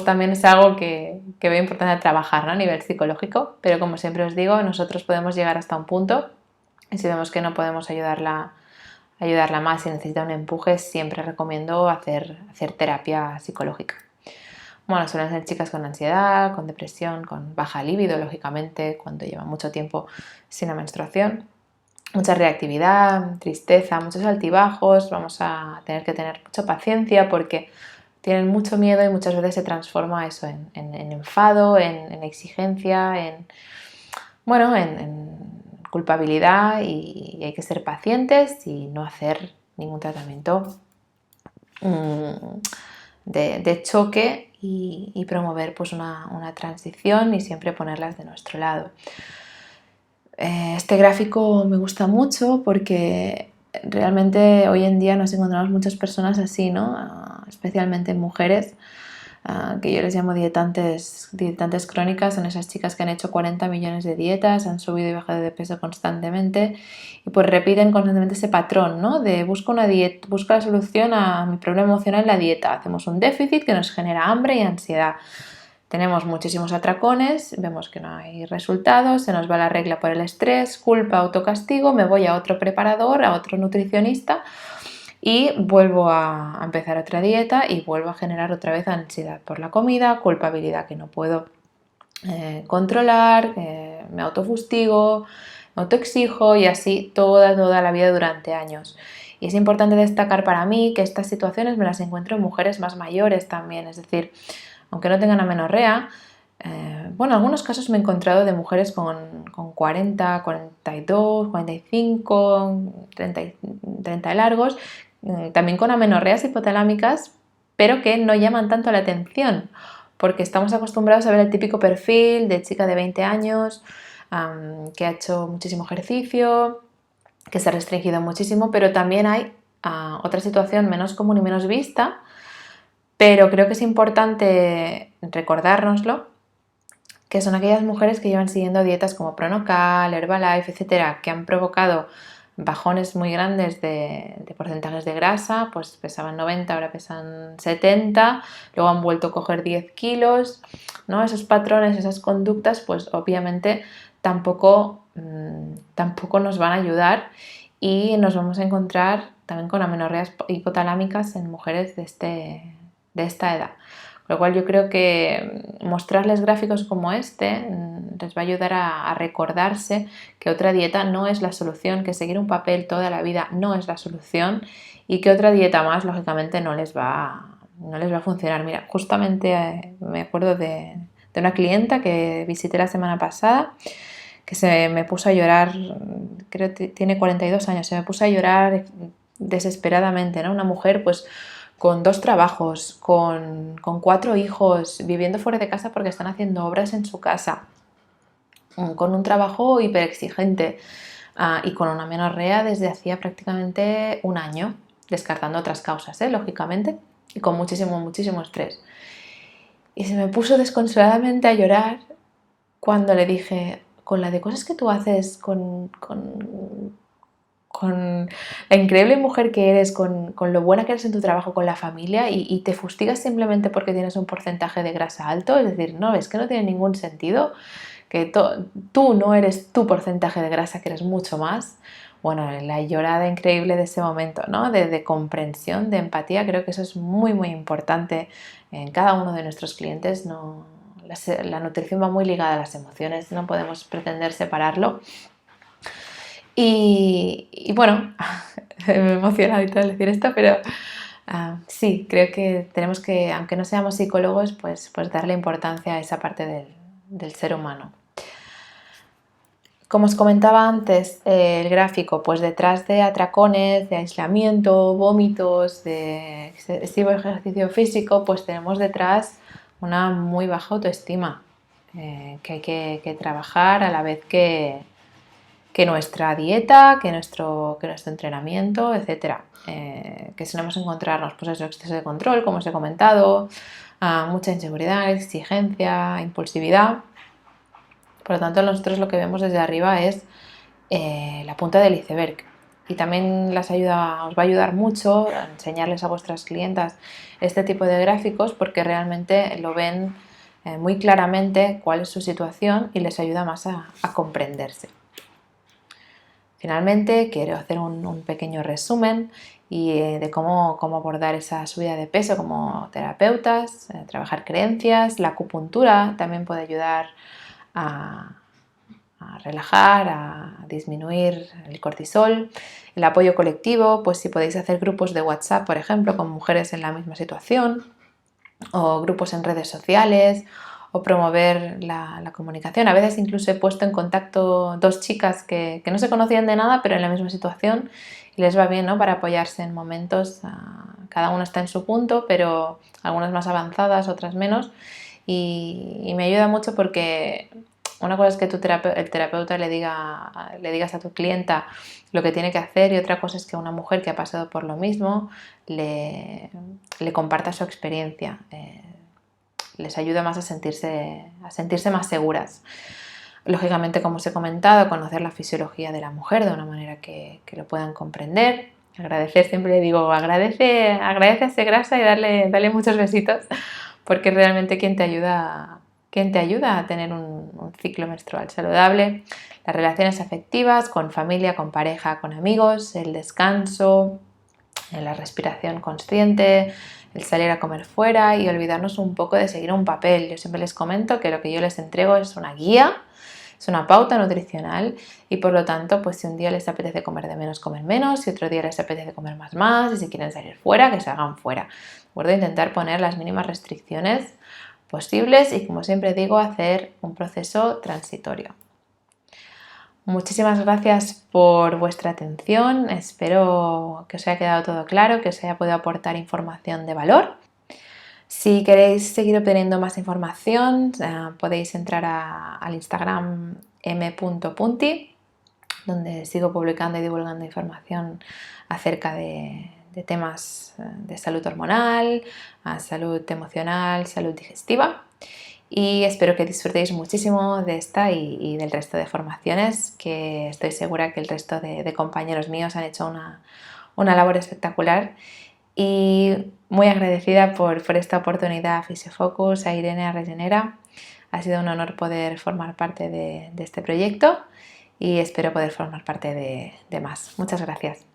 Speaker 1: también es algo que veo importante trabajar, ¿no? A nivel psicológico, pero como siempre os digo, nosotros podemos llegar hasta un punto y si vemos que no podemos ayudarla más y necesita un empuje, siempre recomiendo hacer terapia psicológica. Bueno, suelen ser chicas con ansiedad, con depresión, con baja libido, lógicamente, cuando llevan mucho tiempo sin la menstruación. Mucha reactividad, tristeza, muchos altibajos, vamos a tener que tener mucha paciencia porque tienen mucho miedo y muchas veces se transforma eso en enfado, en exigencia, en culpabilidad y hay que ser pacientes y no hacer ningún tratamiento de choque y promover pues una transición y siempre ponerlas de nuestro lado. Este gráfico me gusta mucho porque realmente hoy en día nos encontramos muchas personas así, ¿no? Especialmente mujeres, que yo les llamo dietantes crónicas, son esas chicas que han hecho 40 millones de dietas, han subido y bajado de peso constantemente y pues repiten constantemente ese patrón, ¿no? De busco la solución a mi problema emocional en la dieta, hacemos un déficit que nos genera hambre y ansiedad. Tenemos muchísimos atracones, vemos que no hay resultados, se nos va la regla por el estrés, culpa, autocastigo, me voy a otro preparador, a otro nutricionista y vuelvo a empezar otra dieta y vuelvo a generar otra vez ansiedad por la comida, culpabilidad que no puedo controlar, me autofustigo, me autoexijo y así toda la vida durante años. Y es importante destacar para mí que estas situaciones me las encuentro en mujeres más mayores también, es decir, aunque no tengan amenorrea, en algunos casos me he encontrado de mujeres con 40, 42, 45, 30 de largos, también con amenorreas hipotalámicas, pero que no llaman tanto la atención, porque estamos acostumbrados a ver el típico perfil de chica de 20 años, que ha hecho muchísimo ejercicio, que se ha restringido muchísimo, pero también hay otra situación menos común y menos vista, pero creo que es importante recordárnoslo, que son aquellas mujeres que llevan siguiendo dietas como Pronocal, Herbalife, etcétera, que han provocado bajones muy grandes de porcentajes de grasa, pues pesaban 90, ahora pesan 70, luego han vuelto a coger 10 kilos, ¿no? Esos patrones, esas conductas, pues obviamente tampoco nos van a ayudar y nos vamos a encontrar también con amenorreas hipotalámicas en mujeres de esta edad. Con lo cual yo creo que mostrarles gráficos como este les va a ayudar a recordarse que otra dieta no es la solución, que seguir un papel toda la vida no es la solución y que otra dieta más lógicamente no les va a funcionar. Mira, justamente me acuerdo de una clienta que visité la semana pasada que se me puso a llorar, creo que tiene 42 años, se me puso a llorar desesperadamente, ¿no? Una mujer pues con 2 trabajos, con 4 hijos, viviendo fuera de casa porque están haciendo obras en su casa, con un trabajo hiperexigente, y con una amenorrea desde hacía prácticamente un año, descartando otras causas, lógicamente, y con muchísimo, muchísimo estrés. Y se me puso desconsoladamente a llorar cuando le dije, con la de cosas que tú haces, con la increíble mujer que eres, con lo buena que eres en tu trabajo, con la familia, y te fustigas simplemente porque tienes un porcentaje de grasa alto, es decir, no, es que no tiene ningún sentido, que tú no eres tu porcentaje de grasa, que eres mucho más. Bueno, la llorada increíble de ese momento, ¿no? De comprensión, de empatía, creo que eso es muy, muy importante en cada uno de nuestros clientes. No, la nutrición va muy ligada a las emociones, no podemos pretender separarlo. Y bueno, me emociona ahorita al decir esto, pero sí, creo que tenemos que, aunque no seamos psicólogos, pues darle importancia a esa parte del ser humano. Como os comentaba antes, el gráfico, pues detrás de atracones, de aislamiento, vómitos, de excesivo ejercicio físico, pues tenemos detrás una muy baja autoestima que hay que trabajar a la vez que nuestra dieta, que nuestro entrenamiento, etcétera. Que solemos encontrarnos, pues eso, exceso de control, como os he comentado, mucha inseguridad, exigencia, impulsividad. Por lo tanto, nosotros lo que vemos desde arriba es la punta del iceberg. Y también os va a ayudar mucho a enseñarles a vuestras clientas este tipo de gráficos, porque realmente lo ven muy claramente cuál es su situación y les ayuda más a comprenderse. Finalmente, quiero hacer un pequeño resumen de cómo abordar esa subida de peso como terapeutas, trabajar creencias. La acupuntura también puede ayudar a relajar, a disminuir el cortisol. El apoyo colectivo, pues si podéis hacer grupos de WhatsApp, por ejemplo, con mujeres en la misma situación, o grupos en redes sociales, o promover la comunicación. A veces incluso he puesto en contacto dos chicas que no se conocían de nada, pero en la misma situación, y les va bien, ¿no? Para apoyarse en momentos. Cada una está en su punto, pero algunas más avanzadas, otras menos, y me ayuda mucho porque una cosa es que el terapeuta le digas a tu clienta lo que tiene que hacer, y otra cosa es que una mujer que ha pasado por lo mismo le comparta su experiencia. Les ayuda más a sentirse más seguras. Lógicamente, como os he comentado, conocer la fisiología de la mujer de una manera que lo puedan comprender. Agradecer, siempre le digo, agradece a ese grasa y darle muchos besitos, porque es realmente quien te ayuda a tener un ciclo menstrual saludable. Las relaciones afectivas con familia, con pareja, con amigos, el descanso, la respiración consciente, el salir a comer fuera y olvidarnos un poco de seguir un papel. Yo siempre les comento que lo que yo les entrego es una guía, es una pauta nutricional, y por lo tanto, pues si un día les apetece comer de menos, comer menos, si otro día les apetece comer más, y si quieren salir fuera, que salgan fuera. ¿De acuerdo? Intentar poner las mínimas restricciones posibles y, como siempre digo, hacer un proceso transitorio. Muchísimas gracias por vuestra atención, espero que os haya quedado todo claro, que os haya podido aportar información de valor. Si queréis seguir obteniendo más información, podéis entrar al Instagram m.punti, donde sigo publicando y divulgando información acerca de temas de salud hormonal, salud emocional, salud digestiva. Y espero que disfrutéis muchísimo de esta y del resto de formaciones, que estoy segura que el resto de compañeros míos han hecho una labor espectacular. Y muy agradecida por esta oportunidad a Fisiofocus, a Irene, a Regenera. Ha sido un honor poder formar parte de este proyecto y espero poder formar parte de más. Muchas gracias.